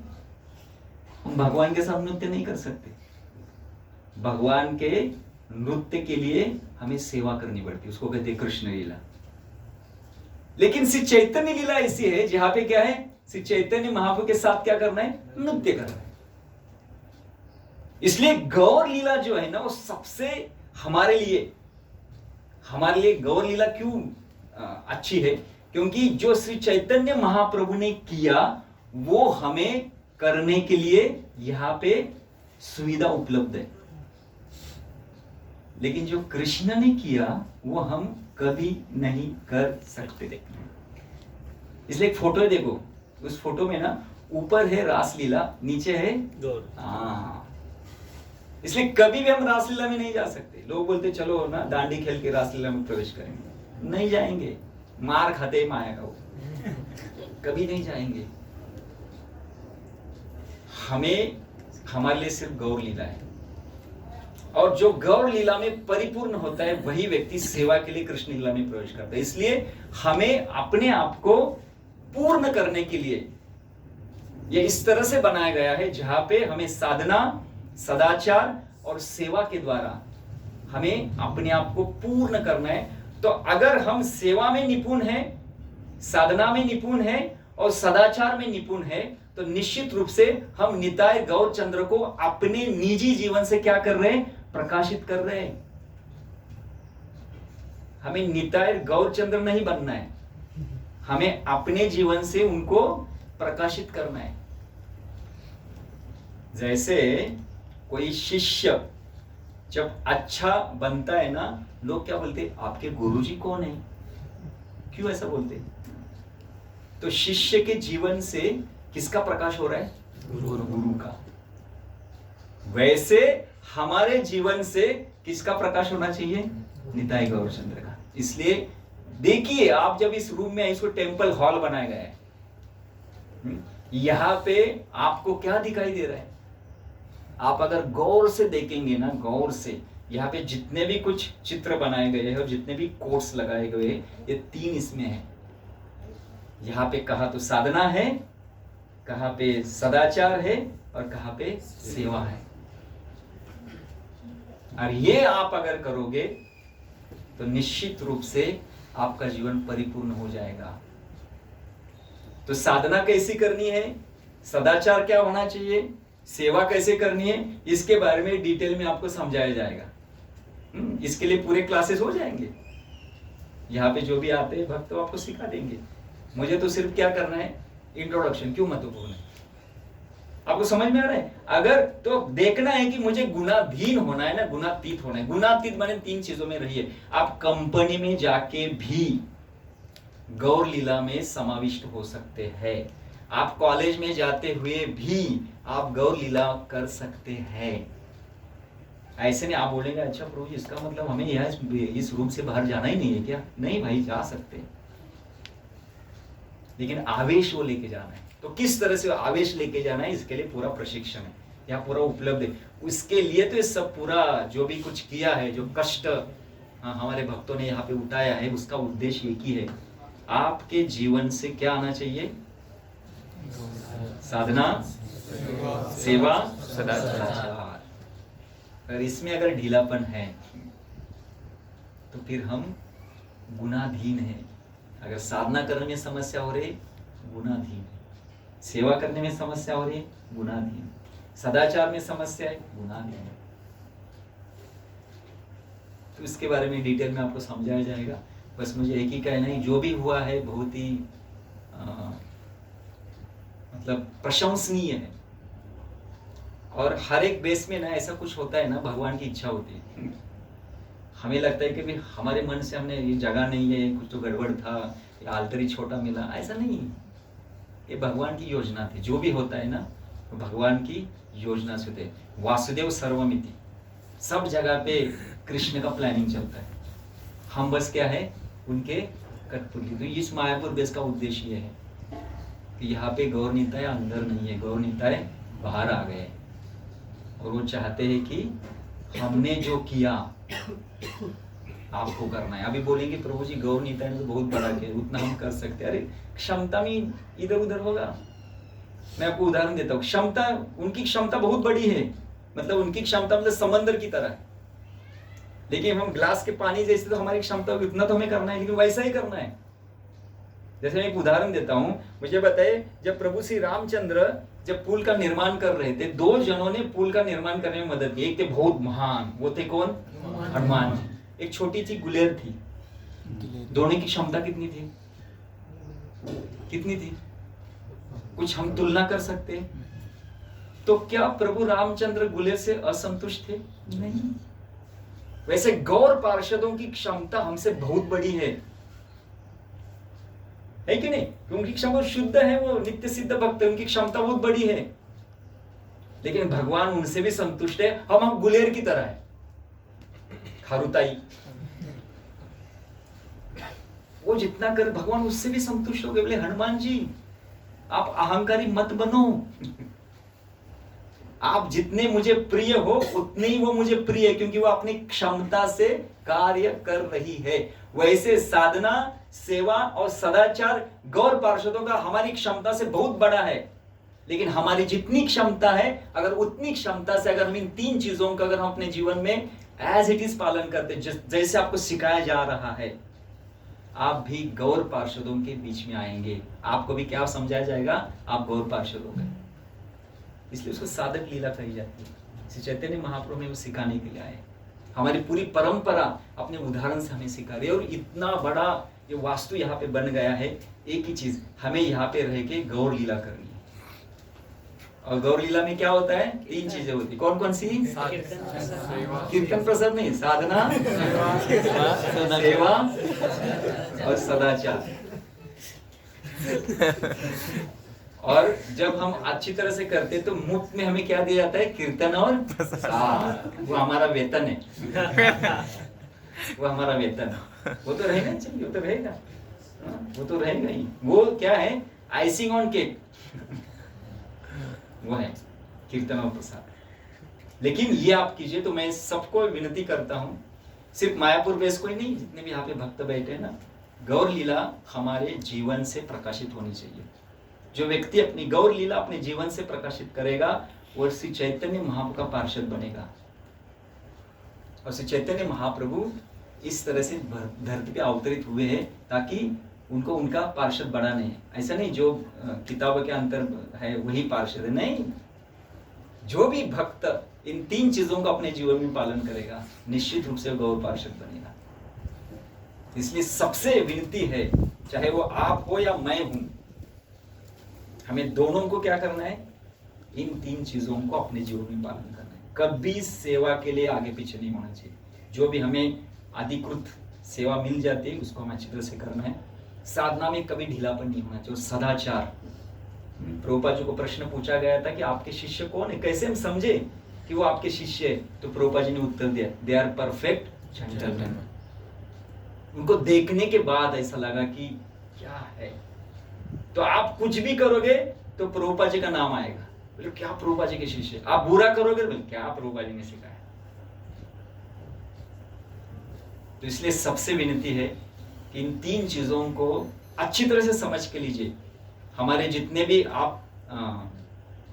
[SPEAKER 4] हम भगवान के साथ नृत्य नहीं कर सकते। भगवान के नृत्य के लिए हमें सेवा करनी पड़ती है, उसको कहते हैं कृष्ण लीला। लेकिन श्री चैतन्य लीला ऐसी है जहां पे क्या है? श्री चैतन्य महाप्रभु के साथ क्या करना है? नृत्य करना है। इसलिए गौर लीला जो है ना, वो सबसे हमारे लिए गौर लीला क्यों अच्छी है? क्योंकि जो श्री चैतन्य महाप्रभु ने किया वो हमें करने के लिए यहां पे सुविधा उपलब्ध है। लेकिन जो कृष्ण ने किया वो हम कभी नहीं कर सकते। इसलिए एक फोटो देखो, उस फोटो में ना ऊपर है रासलीला, नीचे है गौर। इसलिए कभी भी हम रासलीला में नहीं जा सकते। लोग बोलते चलो ना दांडी खेल के रासलीला में प्रवेश करेंगे, नहीं जाएंगे, मार खाते ही आएगा वो, कभी नहीं जाएंगे। हमें हमारे लिए सिर्फ गौर लीला है, और जो गौर लीला में परिपूर्ण होता है वही व्यक्ति सेवा के लिए कृष्ण लीला में प्रवेश करता है। इसलिए हमें अपने आप को पूर्ण करने के लिए ये इस तरह से बनाया गया है जहां पे हमें साधना, सदाचार और सेवा के द्वारा हमें अपने आप को पूर्ण करना है। तो अगर हम सेवा में निपुण हैं, साधना में निपुण हैं और सदाचार में निपुण हैं, तो निश्चित रूप से हम निताय गौरचंद्र को अपने निजी जीवन से क्या कर रहे हैं? प्रकाशित कर रहे हैं। हमें निताय गौरचंद्र नहीं बनना है, हमें अपने जीवन से उनको प्रकाशित करना है। जैसे कोई शिष्य जब अच्छा बनता है ना, लोग क्या बोलते? आपके गुरुजी कौन है? क्यों ऐसा बोलते? तो शिष्य के जीवन से किसका प्रकाश हो रहा है? गुरु का। वैसे हमारे जीवन से किसका प्रकाश होना चाहिए? निताय गौरचंद्र का। इसलिए देखिए, आप जब इस रूम में इसको टेम्पल हॉल बनाया गया है, यहां पे आपको क्या दिखाई दे रहा है? आप अगर गौर से देखेंगे ना, गौर से, यहाँ पे जितने भी कुछ चित्र बनाए गए हैं और जितने भी कोट्स लगाए गए, ये तीन इसमें है। यहाँ पे कहा तो साधना है, कहाँ पे सदाचार है और कहाँ पे सेवा है। और ये आप अगर करोगे तो निश्चित रूप से आपका जीवन परिपूर्ण हो जाएगा। तो साधना कैसी करनी है, सदाचार क्या होना चाहिए, सेवा कैसे करनी है, इसके बारे में डिटेल में आपको समझाया जाएगा। इसके लिए पूरे क्लासेस हो जाएंगे। यहाँ पे जो भी आते हैं भक्त तो आपको सिखा देंगे। मुझे तो सिर्फ क्या करना है, इंट्रोडक्शन क्यों महत्वपूर्ण है, आपको समझ में आ रहा है। अगर तो देखना है कि मुझे गुणाधीन होना है ना, गुणातीत होना है। गुणातीत माने तीन चीजों में रहिए। आप कंपनी में जाके भी गौर लीला में समाविष्ट हो सकते हैं। आप कॉलेज में जाते हुए भी आप गौर लीला कर सकते हैं। ऐसे नहीं आप बोलेंगे अच्छा प्रभु जी इसका मतलब हमें यहाँ इस रूम से बाहर जाना ही नहीं है क्या? नहीं भाई, जा सकते हैं, लेकिन आवेश वो लेके जाना है। तो किस तरह से आवेश लेके जाना है, इसके लिए पूरा प्रशिक्षण है, यहाँ पूरा उपलब्ध है। उसके लिए तो ये सब पूरा जो भी कुछ किया है, जो कष्ट हमारे भक्तों ने यहाँ पे उठाया है, उसका उद्देश्य एक ही है, आपके जीवन से क्या आना चाहिए? साधना, सेवा, सदाचार। अगर इसमें अगर ढीलापन है तो फिर हम गुणाधीन हैं। अगर साधना करने में समस्या हो रही, गुणाधीन है। सेवा करने में समस्या हो रही है, गुणाधीन। सदाचार में समस्या है, गुणाधीन। तो इसके बारे में डिटेल में आपको समझाया जाएगा। बस मुझे एक ही कहना है, जो भी हुआ है बहुत ही मतलब प्रशंसनीय है। और हर एक बेस में ना ऐसा कुछ होता है ना, भगवान की इच्छा होती है। हमें लगता है कि भी हमारे मन से हमने ये जगह नहीं है, कुछ तो गड़बड़ था, ये आल्टर ही छोटा मिला, ऐसा नहीं। ये भगवान की योजना थी। जो भी होता है ना तो भगवान की योजना से होते हैं। वासुदेव सर्वमिति, सब जगह पे कृष्ण का प्लानिंग चलता है। हम बस क्या है, उनके कठपुतली। तो इस मायापुर देश का उद्देश्य ये है कि यहाँ पे गौर निताय अंदर नहीं है, गौर निताय बाहर आ गए। और वो चाहते हैं कि हमने जो किया आपको करना है। अभी बोलेंगे प्रभु जी गौर निताय ने तो बहुत बड़ा किया, उतना हम कर सकते हैं। अरे क्षमता में इधर उधर होगा। मैं आपको उदाहरण देता हूँ। क्षमता, उनकी क्षमता बहुत बड़ी है, मतलब उनकी क्षमता मतलब समंदर की तरह है। लेकिन हम ग्लास के पानी जैसे, तो हमारी क्षमता उतना तो हमें करना है, लेकिन वैसा ही करना है। जैसे मैं एक उदाहरण देता हूं, मुझे बताइए, जब प्रभु श्री रामचंद्र जब पुल का निर्माण कर रहे थे, दो जनों ने पुल का निर्माण करने में मदद की। एक थे बहुत महान, वो थे कौन? हनुमान जी। एक छोटी सी गुलेर थी। दोनों की क्षमता कितनी थी? कितनी थी? कुछ हम तुलना कर सकते हैं? तो क्या प्रभु रामचंद्र गुलेर से असंतुष्ट थे? नहीं। वैसे गौर पार्षदों की क्षमता हमसे बहुत बड़ी है कि नहीं? उनकी क्षमता शुद्ध है, वो नित्य सिद्ध भक्त है, उनकी क्षमता बहुत बड़ी है। लेकिन भगवान उनसे भी संतुष्ट है। हम गुलेर की तरह है, खारुताई। वो जितना कर भगवान उससे भी संतुष्ट हो गए। बोले हनुमान जी आप अहंकारी मत बनो, आप जितने मुझे प्रिय हो उतने ही वो मुझे प्रिय है, क्योंकि वो अपनी क्षमता से कार्य कर रही है। वैसे साधना, सेवा और सदाचार गौर पार्षदों का हमारी क्षमता से बहुत बड़ा है। लेकिन हमारी जितनी क्षमता है, अगर उतनी क्षमता से अगर हम इन तीन चीजों का अगर हम अपने जीवन में एज इट इज पालन करते, जैसे आपको सिखाया जा रहा है, आप भी गौर पार्षदों के बीच में आएंगे। आपको भी क्या समझाया जाएगा? आप गौर पार्षद हो गए। इसलिए उसको साधक लीला कही जाती है। श्री चैतन्य महाप्रभु ने वो सिखाने के लिए आए। हमारी पूरी परंपरा अपने उदाहरण से हमें सिखा रही है। और इतना बड़ा ये वास्तु यहाँ पे बन गया है। एक ही चीज, हमें यहाँ पे रह के गौर लीला करनी है। और गौर लीला में क्या होता है? तीन चीजें होती। कौन कौन सी? कीर्तन प्रसाद नहीं, साधना, सेवा और सदाचार। और जब हम अच्छी तरह से करते तो मुफ्त में हमें क्या दिया जाता है? कीर्तन और प्रसाद। वो हमारा वेतन है। वो हमारा वेतन, वो तो रहेगा, चाहिए वो तो रहेगा, वो तो रहेगा ही। वो क्या है? आइसिंग ऑन केक वो है कीर्तन और प्रसाद। लेकिन ये आप कीजिए। तो मैं सबको विनती करता हूँ, सिर्फ मायापुर बेस को ही नहीं, जितने भी यहाँ पे भक्त बैठे हैं ना, गौर लीला हमारे जीवन से प्रकाशित होनी चाहिए। जो व्यक्ति अपनी गौर लीला अपने जीवन से प्रकाशित करेगा वो श्री चैतन्य महाप्रभु का पार्षद बनेगा। और श्री चैतन्य महाप्रभु इस तरह से धरती पे अवतरित हुए हैं ताकि उनको उनका पार्षद बनाने है। ऐसा नहीं जो किताबों के अंतर है वही पार्षद है, नहीं। जो भी भक्त इन तीन चीजों का अपने जीवन में पालन करेगा निश्चित रूप से गौर पार्षद बनेगा। इसलिए सबसे विनती है, चाहे वो आप हो या मैं हूं, हमें दोनों को क्या करना है? इन तीन चीजों को अपने जीवन में पालन करना है। कभी सेवा के लिए आगे पीछे नहीं होना चाहिए। जो भी हमें अधिकृत सेवा मिल जाती है उसको हमें अच्छी तरह से करना है। साधना में कभी ढीलापन नहीं होना चाहिए। सदाचार, प्रभुपाद जी को प्रश्न पूछा गया था कि आपके शिष्य कौन है, कैसे हम समझे कि वो आपके शिष्य है? तो प्रभुपाद जी ने उत्तर दिया, दे आर परफेक्ट जेंटलमैन। उनको देखने के बाद ऐसा लगा कि क्या है। तो आप कुछ भी करोगे तो प्रभुपाद जी का नाम आएगा। बोले क्या प्रभुपाद जी के शिष्य? आप बुरा करोगे तो क्या प्रभुपाद जी ने सिखाया। तो इसलिए सबसे विनती है कि इन तीन चीजों को अच्छी तरह से समझ के लीजिए। हमारे जितने भी आप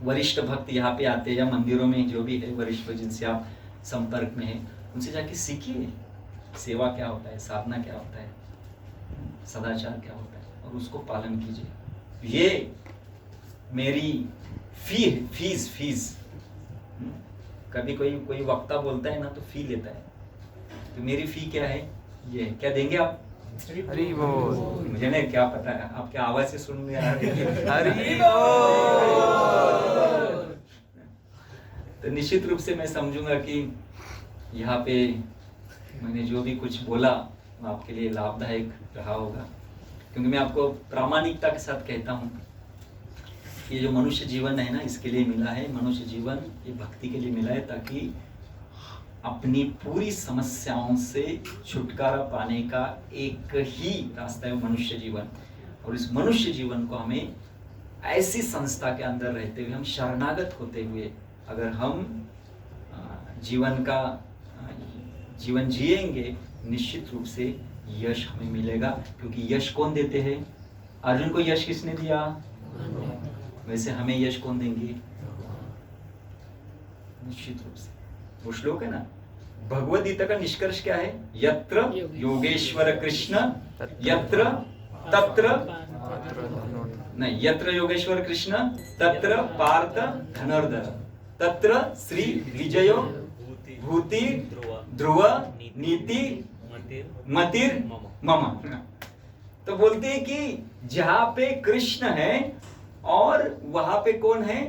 [SPEAKER 4] वरिष्ठ भक्त यहाँ पे आते हैं या मंदिरों में जो भी है वरिष्ठ जिनसे आप संपर्क में हैं, उनसे जाके सीखिए सेवा क्या होता है, साधना क्या होता है, सदाचार क्या होता है, और उसको पालन कीजिए। ये मेरी फीस कभी कोई वक्ता बोलता है ना तो फी लेता है, तो मेरी फी क्या है, ये क्या देंगे आप?
[SPEAKER 3] हरि बोल।
[SPEAKER 4] मुझे नहीं क्या पता है, आपके आवाज से सुन में आ रही है।
[SPEAKER 3] हरि बोल।
[SPEAKER 4] तो निश्चित रूप से मैं समझूंगा कि यहाँ पे मैंने जो भी कुछ बोला वो आपके लिए लाभदायक रहा होगा, क्योंकि मैं आपको प्रामाणिकता के साथ कहता हूँ कि ये जो मनुष्य जीवन है ना, इसके लिए मिला है। मनुष्य जीवन ये भक्ति के लिए मिला है, ताकि अपनी पूरी समस्याओं से छुटकारा पाने का एक ही रास्ता है मनुष्य जीवन। और इस मनुष्य जीवन को हमें ऐसी संस्था के अंदर रहते हुए, हम शरणागत होते हुए अगर हम जीवन जिएंगे, निश्चित रूप से यश हमें मिलेगा। क्योंकि यश कौन देते हैं? अर्जुन को यश किसने दिया? वैसे हमें यश कौन देंगे? निश्चित रूप से। वो श्लोक है ना, भगवद गीता का निष्कर्ष क्या है? यत्र योगेश्वर कृष्ण यत्र तत्र नहीं, यत्र योगेश्वर कृष्ण तत्र पार्थ धनुर्धर तत्र श्री विजयो भूति ध्रुव नीति मतिर मम। तो बोलते हैं कि जहां पे कृष्ण है और वहां पे कौन है?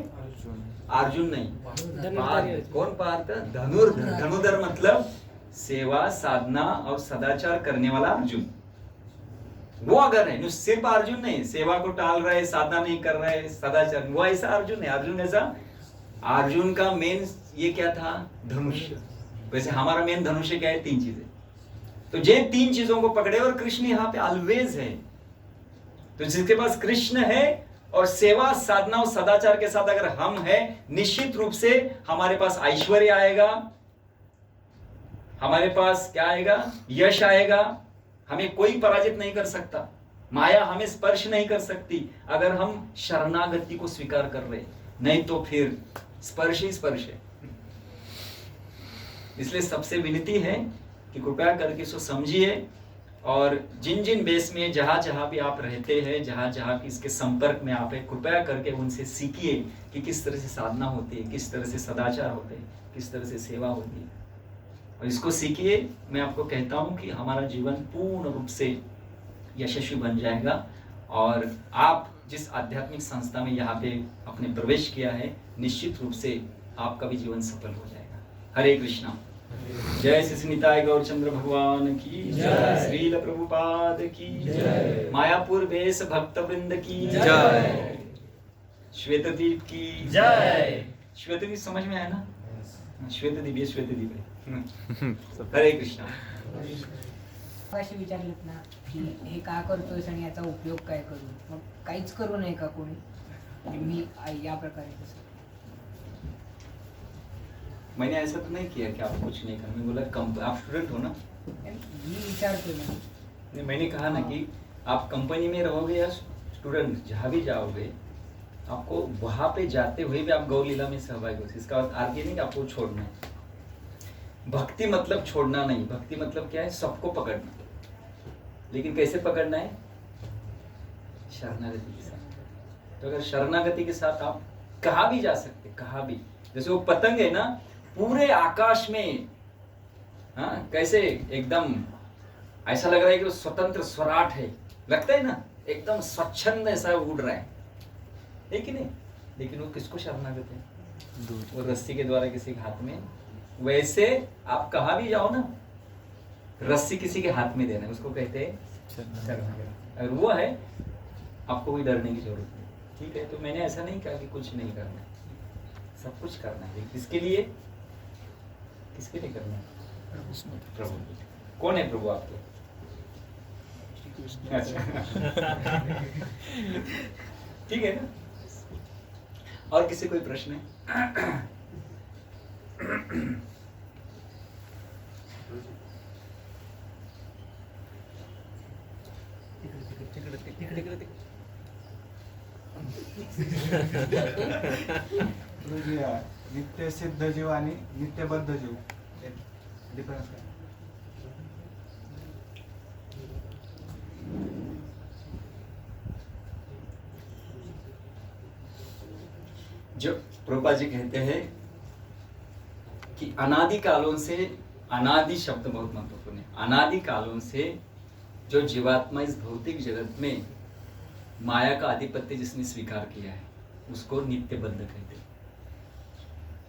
[SPEAKER 4] अर्जुन नहीं, पार्थ। कौन पार्थ? धनुर्धर। धनुर्धर मतलब सेवा, साधना और सदाचार करने वाला अर्जुन। वो अगर है, सिर्फ अर्जुन नहीं, सेवा को टाल रहे, साधना नहीं कर रहे, सदाचार, वो ऐसा अर्जुन है। अर्जुन ऐसा, अर्जुन का मेन ये क्या था? धनुष्य। वैसे हमारा मेन धनुष्य क्या है? 3 चीजें। तो ये 3 चीजों को पकड़े, और कृष्ण यहाँ पे ऑलवेज है। तो जिसके पास कृष्ण है और सेवा, साधना और सदाचार के साथ अगर हम हैं, निश्चित रूप से हमारे पास ऐश्वर्य आएगा, हमारे पास क्या आएगा? यश आएगा। हमें कोई पराजित नहीं कर सकता, माया हमें स्पर्श नहीं कर सकती अगर हम शरणागति को स्वीकार कर रहे, नहीं तो फिर स्पर्श ही स्पर्श है। इसलिए सबसे विनती है कि कृपया करके इसको समझिए, और जिन जिन बेस में जहां जहां भी आप रहते हैं, जहां जहां भी इसके संपर्क में आप हैं, कृपया करके उनसे सीखिए कि किस तरह से साधना होती है, किस तरह से सदाचार होते हैं, किस तरह से सेवा होती है, और इसको सीखिए। मैं आपको कहता हूं कि हमारा जीवन पूर्ण रूप से यशस्वी बन जाएगा, और आप जिस आध्यात्मिक संस्था में यहाँ पे आपने प्रवेश किया है, निश्चित रूप से आपका भी जीवन सफल हो जाएगा। हरे कृष्णा। जय श्री निताय गौरचंद्र भगवान की जय, श्रील प्रभुपाद की जय, मायापुर बेस भक्त वृंद की जय, श्वेतदीप की जय। श्वेतदीप समझ में आया ना? श्वेतदीप, ये श्वेतदीप है। हरे कृष्णा।
[SPEAKER 5] अशी विचारलेत ना की हे का करतोयस आणि याचा उपयोग काय करू, मग काहीच करू नये का कोणी? म्हणजे मी या प्रकारे कसं?
[SPEAKER 4] मैंने ऐसा तो नहीं किया कि आप कुछ नहीं करना। मैं बोला आप स्टूडेंट हो ना,
[SPEAKER 5] मी विचारतोय ना।
[SPEAKER 4] नहीं, मैंने कहा ना कि आप कंपनी में रहोगे या स्टूडेंट जहाँ भी जाओगे, आपको वहां पे जाते हुए भी आप गौ लीला में सहभागी हो। इसका अर्थ ये नहीं कि आपको छोड़ना है। भक्ति मतलब छोड़ना नहीं, भक्ति मतलब क्या है? सबको पकड़ना। लेकिन कैसे पकड़ना है? शरणागति के साथ। तो अगर शरणागति के साथ आप कहाँ भी जा सकते, कहाँ भी। जैसे वो पतंग है ना, पूरे आकाश में, हाँ, कैसे एकदम ऐसा लग रहा है कि वो स्वतंत्र स्वराट है, लगता है ना, एकदम स्वच्छंद ऐसा उड़ रहा है कि नहीं? लेकिन वो किसको शरणागत है? वो रस्सी के द्वारा किसी के हाथ में। वैसे आप कहाँ भी जाओ ना, रस्सी किसी के हाथ में देना, उसको कहते हैं शरणागत। अगर वो है, आपको कोई डरने की जरूरत नहीं। ठीक है, तो मैंने ऐसा नहीं कहा कि कुछ नहीं करना है, सब कुछ करना है। किसके लिए? किसके लिए करना है? प्रभु। कौन है प्रभु आपके? ठीक है ना? और किसी कोई प्रश्न है?
[SPEAKER 6] नित्य सिद्ध जीव आणि नित्यबद्ध जीव डिफरन्स काय?
[SPEAKER 4] जो प्रभुपाद जी कहते हैं कि अनादि कालों से, अनादि शब्द बहुत महत्वपूर्ण है, अनादि कालों से जो जीवात्मा इस भौतिक जगत में माया का आधिपत्य जिसने स्वीकार किया है उसको नित्यबद्ध कहते हैं।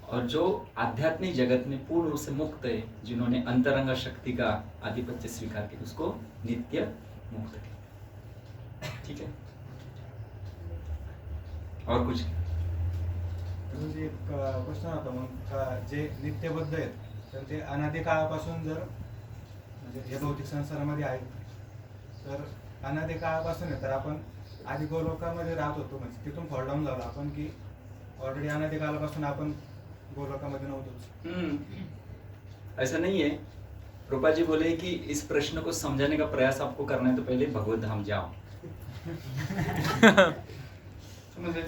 [SPEAKER 4] और जो आध्यात्मिक जगत में पूर्ण रूप से मुक्त है, जिन्होंने अंतरंग शक्ति का आधिपत्य स्वीकार किया, उसको नित्य मुक्त कहते हैं। ठीक है, और कुछ?
[SPEAKER 6] म्हणजे एक प्रश्न होता मग का जे नित्यबद्ध आहेत तर ते अनादी काळापासून जर म्हणजे हे भौतिक संसारामध्ये आहेत तर अनादी काळापासून आहे तर आपण आधी गोलोकामध्ये राहत होतो, म्हणजे तिथून फॉल डाऊन झालो आपण की ऑलरेडी अनादी काळापासून आपण गोलोकामध्ये नव्हतोच?
[SPEAKER 4] ऐसा नहीं है। रूपा जी बोले कि इस प्रश्न को समझाने का प्रयास आपको करना है तो पहले भगवत धाम जाओ। समझ रहे?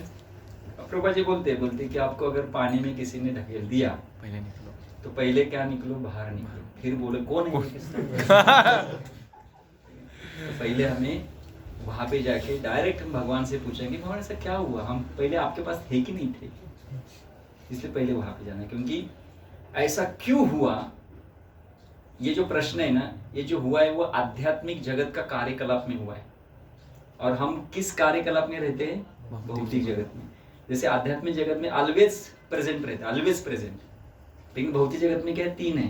[SPEAKER 4] रूपा जी बोलते कि आपको अगर पानी में किसी ने ढकेल दिया
[SPEAKER 3] पहले निकलो
[SPEAKER 4] तो पहले क्या निकलो, बाहर निकलो। फिर बोले कौन है ये किसका? तो पहले हमें वहां पे जाके डायरेक्ट हम भगवान से पूछेंगे भगवान ऐसा क्या हुआ, हम पहले आपके पास थे कि नहीं थे, इसलिए पहले वहां पे जाना है। क्योंकि ऐसा क्यों हुआ, ये जो प्रश्न है ना, ये जो हुआ है वो आध्यात्मिक जगत का कार्यकलाप में हुआ है। और हम किस कार्यकलाप में रहते हैं? भौतिक जगत में। जैसे आध्यात्मिक जगत में ऑलवेज प्रेजेंट रहते हैं, ऑलवेज प्रेजेंट। लेकिन भौतिक जगत में क्या है? तीन है,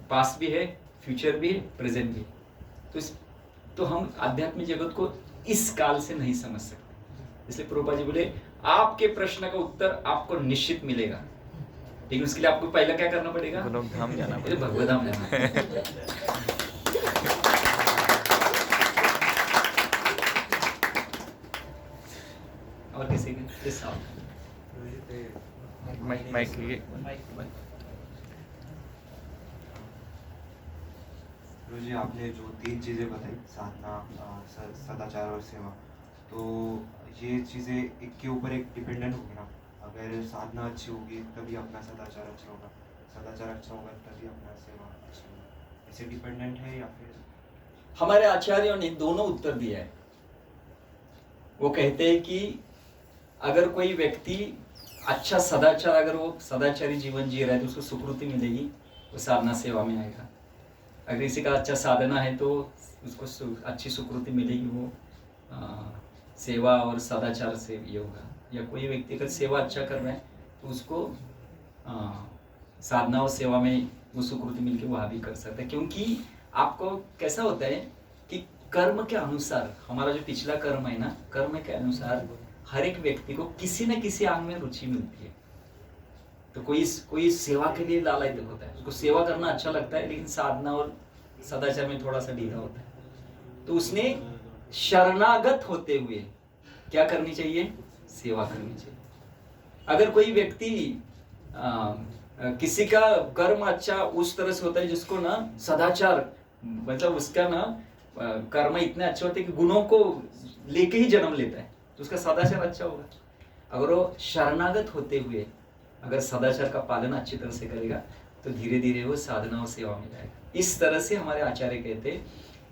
[SPEAKER 4] पास्ट भी है, फ्यूचर भी है, प्रेजेंट भी है। तो हम आध्यात्मिक जगत को इस काल से नहीं समझ सकते। इसलिए प्रभुपाद जी बोले आपके प्रश्न का उत्तर आपको निश्चित मिलेगा, लेकिन उसके लिए आपको पहले क्या करना पड़ेगा?
[SPEAKER 3] गोलोकधाम जाना पड़ेगा।
[SPEAKER 4] भगवत धाम जाना पड़ेगा। और किसी के इस साल
[SPEAKER 3] माइक
[SPEAKER 7] जी आपने जो 3 चीज़ें बताई, साधना, सदाचार और सेवा, तो ये चीज़ें एक के ऊपर एक डिपेंडेंट होगी ना। अगर साधना अच्छी होगी तभी अपना सदाचार अच्छा होगा, सदाचार अच्छा होगा तभी अपना सेवा अच्छी होगी। ऐसे डिपेंडेंट है या फिर?
[SPEAKER 4] हमारे आचार्यों ने दोनों उत्तर दिया है। वो कहते हैं कि अगर कोई व्यक्ति अच्छा सदाचार, अगर वो सदाचारी जीवन जी रहा है तो उसको सुकृति मिलेगी, वो साधना सेवा में आएगा। अगर किसी का अच्छा साधना है तो उसको अच्छी सुकृति मिलेगी, वो सेवा और सदाचार से ये होगा। या कोई व्यक्ति अगर सेवा अच्छा कर रहा है तो उसको साधना और सेवा में वो सुकृति मिलकर वहाँ भी कर सकता है। क्योंकि आपको कैसा होता है कि कर्म के अनुसार, हमारा जो पिछला कर्म है ना, कर्म के अनुसार हर एक व्यक्ति को किसी न किसी अंग में रुचि मिलती है। तो कोई सेवा के लिए लालच होता है, उसको सेवा करना अच्छा लगता है, लेकिन साधना और सदाचार में थोड़ा सा ढीला होता है। तो उसने शरणागत होते हुए क्या करनी चाहिए? सेवा करनी चाहिए। अगर कोई व्यक्ति किसी का कर्म अच्छा उस तरह से होता है जिसको ना सदाचार, मतलब उसका ना कर्म इतने अच्छे होते हैं कि गुणों को लेके ही जन्म लेता है, तो उसका सदाचार अच्छा होगा। अगर वो शरणागत होते हुए अगर सदाचार का पालन अच्छी तरह से करेगा तो धीरे धीरे वो साधना और सेवा में जाएगा। इस तरह से हमारे आचार्य कहते हैं।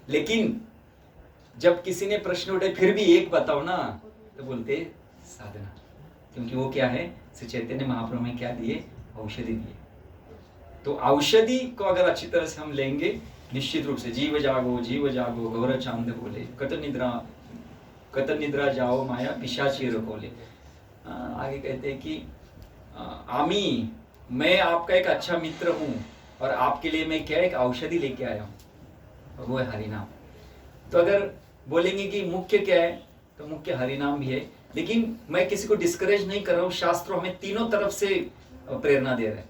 [SPEAKER 4] लेकिन जब किसी ने प्रश्न उठाए फिर भी एक बताओ ना, तो बोलते साधना। क्योंकि वो क्या है, श्री चैतन्य महाप्रभु में क्या दिए? औषधि दिए। तो औषधि को अगर अच्छी तरह से हम लेंगे, निश्चित रूप से जीव जागो गौर चांद बोले, कत निद्रा जाओ माया पिशाची रखोले। आगे कहते हैं कि मैं आपका एक अच्छा मित्र हूँ और आपके लिए मैं क्या एक औषधि लेके आया हूँ, और वो है हरिनाम। तो अगर बोलेंगे कि मुख्य क्या है, तो मुख्य हरिनाम भी है। लेकिन मैं किसी को डिस्करेज नहीं कर रहा हूँ, शास्त्रों हमें तीनों तरफ से प्रेरणा दे रहे हैं।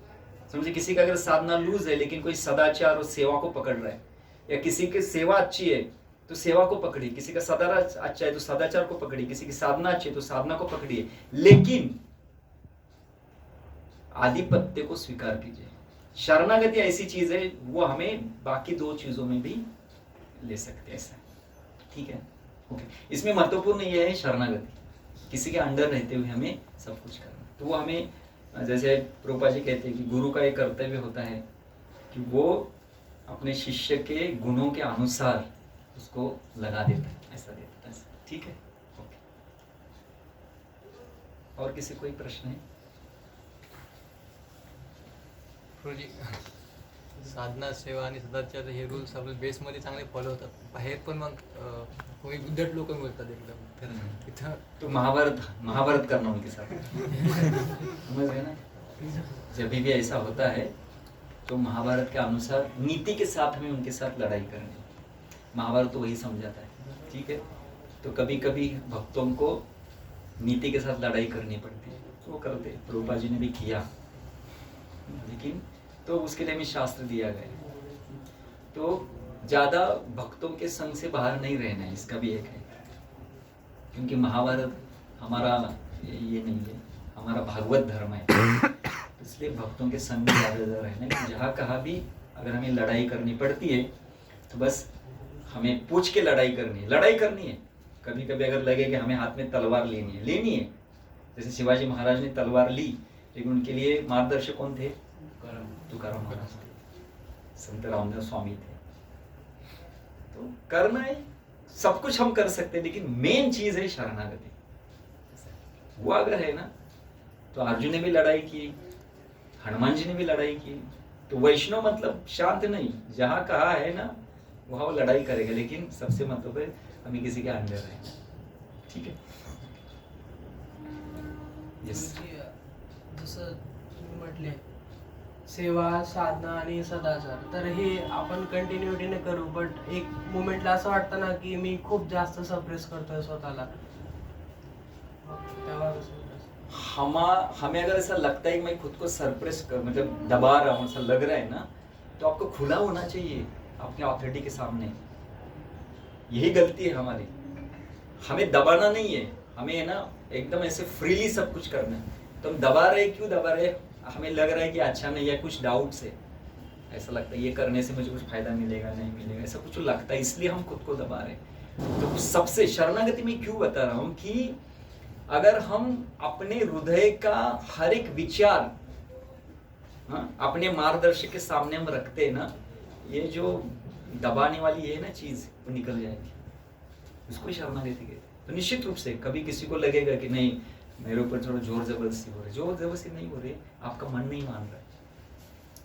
[SPEAKER 4] समझे, किसी का अगर साधना लूज है लेकिन कोई सदाचार और सेवा को पकड़ रहा है, या किसी की सेवा अच्छी है तो सेवा को पकड़िए, किसी का सदाचार अच्छा है तो सदाचार को पकड़िए, किसी की साधना अच्छी है तो साधना को पकड़िए, लेकिन आधिपत्य को स्वीकार कीजिए। शरणागति ऐसी चीज है वो हमें बाकी दो चीजों में भी ले सकते हैं, ऐसा। ठीक है, ओके। इसमें महत्वपूर्ण यह है शरणागति, किसी के अंडर रहते हुए हमें सब कुछ करना। तो वो हमें, जैसे प्रभुपाद जी कहते हैं कि गुरु का एक कर्तव्य होता है कि वो अपने शिष्य के गुणों के अनुसार उसको लगा देता है, ऐसा देता है। ठीक है, ओके। और किसी कोई प्रश्न है?
[SPEAKER 8] गुरुजी, साधना सेवा आणि सदाचार हे रूल्स आपल्या बेसमध्ये चांगले फॉलो होतात. बाहेर पण मग कोणी उद्धट लोक बोलतात एकदम, तर तिथं
[SPEAKER 4] तो महाभारत करना उनके साथ समझ गए ना. जब भी ऐसा होता है तो महाभारत के अनुसार नीति के साथ हमें उनके साथ लड़ाई करनी. महाभारत तो वही समझाता है. ठीक है, तो कभी कभी भक्तों को नीति के साथ लड़ाई करनी पड़ती है, तो वो करते. प्रभुपाद जी ने भी किया, लेकिन तो उसके लिए हमें शास्त्र दिया गया. तो ज्यादा भक्तों के संग से बाहर नहीं रहना है, इसका भी एक है. क्योंकि महाभारत हमारा ये नहीं है, हमारा भागवत धर्म है. इसलिए भक्तों के संग में ज्यादा रहना है. जहाँ कहाँ भी अगर हमें लड़ाई करनी पड़ती है तो बस हमें पूछ के लड़ाई करनी है. कभी कभी अगर लगे कि हमें हाथ में तलवार लेनी है. जैसे शिवाजी महाराज ने तलवार ली, लेकिन उनके लिए मार्गदर्शक कौन थे? तुकाराम महाराज थे, संत रामदास स्वामी थे. तो करना है, सब कुछ हम कर सकते हैं, लेकिन मेन चीज है शरणागति. वो अगर है ना, तो अर्जुन ने भी लड़ाई की, हनुमान जी ने भी लड़ाई की. तो वैष्णव मतलब शांत नहीं, जहां कहा है ना वहां वो लड़ाई करेगा, लेकिन सबसे मतलब है हमें किसी के अंडर रहना. ठीक है. यस.
[SPEAKER 2] जसं तुम्ही म्हटले सेवा, साधना आणि सदाचार, तर हे आपण कंटिन्युटीने करू, बट एक मोमेंटला असं वाटतं ना की मी खूप जास्त सप्रेस करतोय स्वतःला, तेव्हा
[SPEAKER 4] हमें अगर ऐसा लगता है कि मैं खुद को सरप्रेस कर मतलब दबा रहा हूँ, ऐसा लग रहा है ना, तो आपको खुला होना चाहिए अपने अथॉरिटी के सामने. यही गलती है हमारी. हमें दबाना नहीं है, हमें है ना एकदम ऐसे फ्रीली सब कुछ करना है. तो हम दबा रहे, क्यों दबा रहे? हमें लग रहा है कि अच्छा नहीं है, कुछ डाउट से ऐसा लगता है ये करने से मुझे कुछ फायदा मिलेगा नहीं मिलेगा, ऐसा कुछ लगता है, इसलिए हम खुद को दबा रहे. तो सबसे शरणागति में क्यों बता रहा हूँ कि अगर हम अपने हृदय का हर एक विचार अपने मार्गदर्शक के सामने हम रखते हैं ना, ये जो दबाने वाली है ना चीज, वो निकल जाएगी. उसको शरणागति कहते हैं. तो निश्चित रूप से कभी किसी को लगेगा कि नहीं मेरे ऊपर थोड़ा जोर जबरदस्ती हो रही, जोर जबरदस्ती नहीं हो रही, आपका मन नहीं मान रहा है.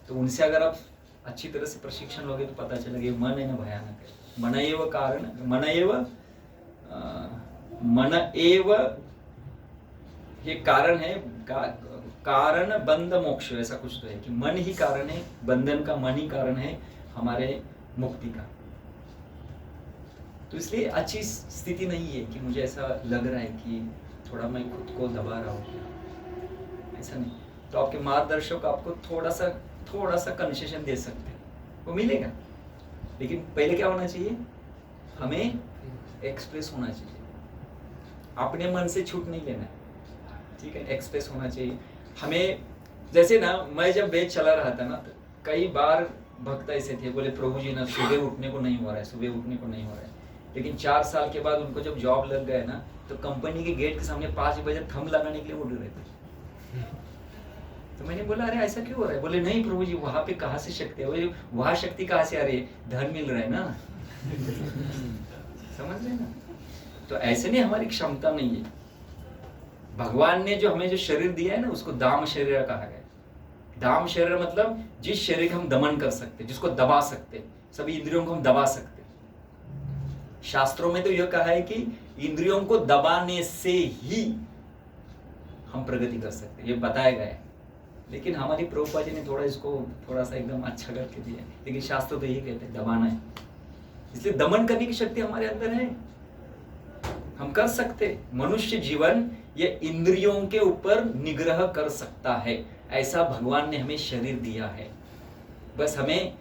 [SPEAKER 4] तो उनसे अगर आप अच्छी तरह से प्रशिक्षण लोगे तो पता चलेगा मन है ना भयानक है. मन एव कारण, मन एव ये कारण है, कारण बंध मोक्ष, ऐसा कुछ तो है कि मन ही कारण है बंधन का, मन ही कारण है हमारे मुक्ति का. तो इसलिए अच्छी स्थिति नहीं है कि मुझे ऐसा लग रहा है कि थोड़ा मैं खुद को दबा रहा हूँ, ऐसा नहीं. तो आपके मार्गदर्शक आपको थोड़ा सा कंसेशन दे सकते हैं, वो मिलेगा. लेकिन पहले क्या होना चाहिए? हमें एक्सप्रेस होना चाहिए, अपने मन से छूट नहीं लेना है. ठीक है, एक्सप्रेस होना चाहिए हमें. जैसे ना मैं जब वेद चला रहा था ना, तो कई बार भक्त ऐसे थे बोले प्रभु जी ना सुबह उठने को नहीं हो रहा है. लेकिन 4 साल के बाद उनको जब जॉब लग गए ना, तो कंपनी के गेट के सामने 5 बजे थंब लगाने के लिए उठ रहे थे. तो मैंने बोला अरे ऐसा क्यों हो रहा है? बोले नहीं प्रभु जी वहां पे कहाँ से शक्ति है? वहां शक्ति कहाँ से आ रही है? धन मिल रहा है ना. समझ रहे ना? तो ऐसे नहीं, हमारी क्षमता नहीं है. भगवान ने जो हमें जो शरीर दिया है ना, उसको दाम शरीर कहा गया. दाम शरीर मतलब जिस शरीर को हम दमन कर सकते, जिसको दबा सकते, सभी इंद्रियों को हम दबा सकते. शास्त्रों में तो यह कहा है कि इंद्रियों को दबाने से ही हम प्रगति कर सकते, ये बताया गया है. लेकिन हमारी प्रभुपाद जी ने थोड़ा सा एकदम अच्छा करके दिया. लेकिन शास्त्र तो यही कहते हैं दबाना है. इसलिए दमन करने की शक्ति हमारे अंदर है, हम कर सकते. मनुष्य जीवन ये इंद्रियों के ऊपर निग्रह कर सकता है, ऐसा भगवान ने हमें शरीर दिया है. बस हमें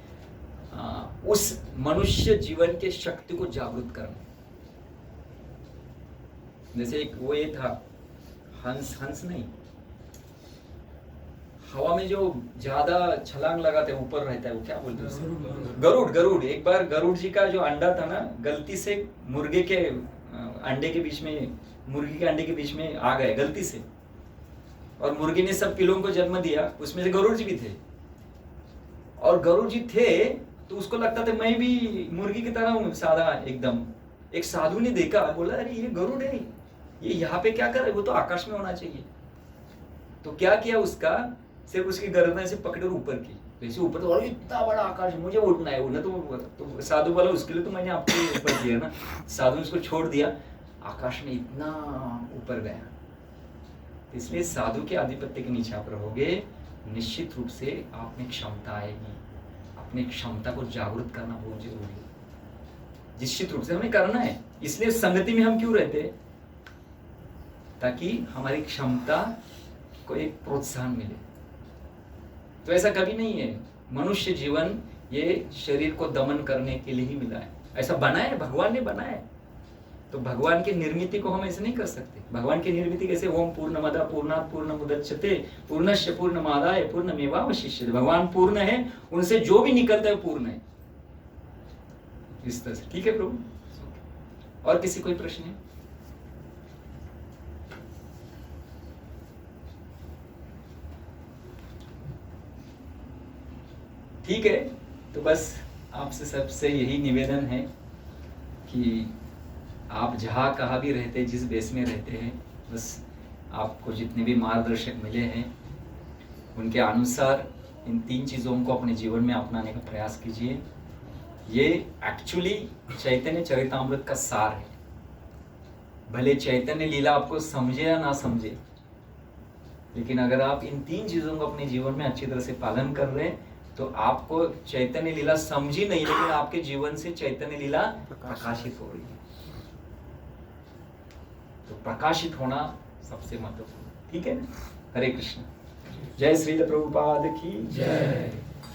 [SPEAKER 4] उस मनुष्य जीवन के शक्ति को जागृत करना. जैसे एक वो ये था हंस नहीं, हवा में जो ज्यादा छलांग लगाते हैं ऊपर रहता है, वो क्या बोलते हैं? गरुड़. एक बार गरुड़ जी का जो अंडा था ना, गलती से मुर्गी के अंडे के बीच में आ गए गलती से, और मुर्गी ने सब पिल्लों को जन्म दिया, उसमें से गरुड़ जी भी थे. और गरुड़ जी थे तो उसको लगता था मैं भी मुर्गी की तरह हूँ, सादा एकदम. एक साधु ने देखा, बोला अरे ये गरुड़ है, ये यहाँ पे क्या कर रहा है? वो तो आकाश में होना चाहिए. तो क्या किया उसका, सिर्फ उसकी गर्दन से पकड़े और ऊपर की, वैसे ऊपर तो और इतना बड़ा आकाश, मुझे उड़ना है, उड़ना तो साधु बोला उसके लिए तो मैंने आपके ऊपर किया ना, साधु ने उसको छोड़ दिया, आकाश में इतना ऊपर गया। इसलिए साधु के आधिपत्य के नीचे आप रहोगे, निश्चित रूप से आप में क्षमता आएगी। अपनी क्षमता को जागृत करना बहुत जरूरी है, निश्चित रूप से हमें करना है। इसलिए संगति में हम क्यों रहते हैं, ताकि हमारी क्षमता को एक प्रोत्साहन मिले। तो ऐसा कभी नहीं है, मनुष्य जीवन ये शरीर को दमन करने के लिए ही मिला है, ऐसा बना है, भगवान ने बनाया है। तो भगवान की निर्मिति को हम ऐसे नहीं कर सकते। भगवान की निर्मिति कैसे, ओम पूर्णमदः पूर्णात् पूर्णमुदच्यते पूर्णस्य पूर्णमादाय पूर्णमेवावशिष्यते। भगवान पूर्ण है, उनसे जो भी निकलता है पूर्ण है, इस तरह से। ठीक है प्रभु, और किसी कोई प्रश्न है? ठीक है, तो बस आपसे सबसे यही निवेदन है कि आप जहाँ कहाँ भी रहते, जिस बेस में रहते हैं, बस आपको जितने भी मार्गदर्शक मिले हैं उनके अनुसार इन 3 चीज़ों को अपने जीवन में अपनाने का प्रयास कीजिए। ये एक्चुअली चैतन्य चरितामृत का सार है। भले चैतन्य लीला आपको समझे या ना समझे, लेकिन अगर आप इन 3 चीज़ों को अपने जीवन में अच्छी तरह से पालन कर रहे हैं तो आपको चैतन्य लीला समझी नहीं, लेकिन आपके जीवन से चैतन्य लीला प्रकाशित हो रही है। तो प्रकाशित होना सबसे महत्वपूर्ण। ठीक है ना? हरे कृष्ण। जय श्री प्रभुपाद की जय।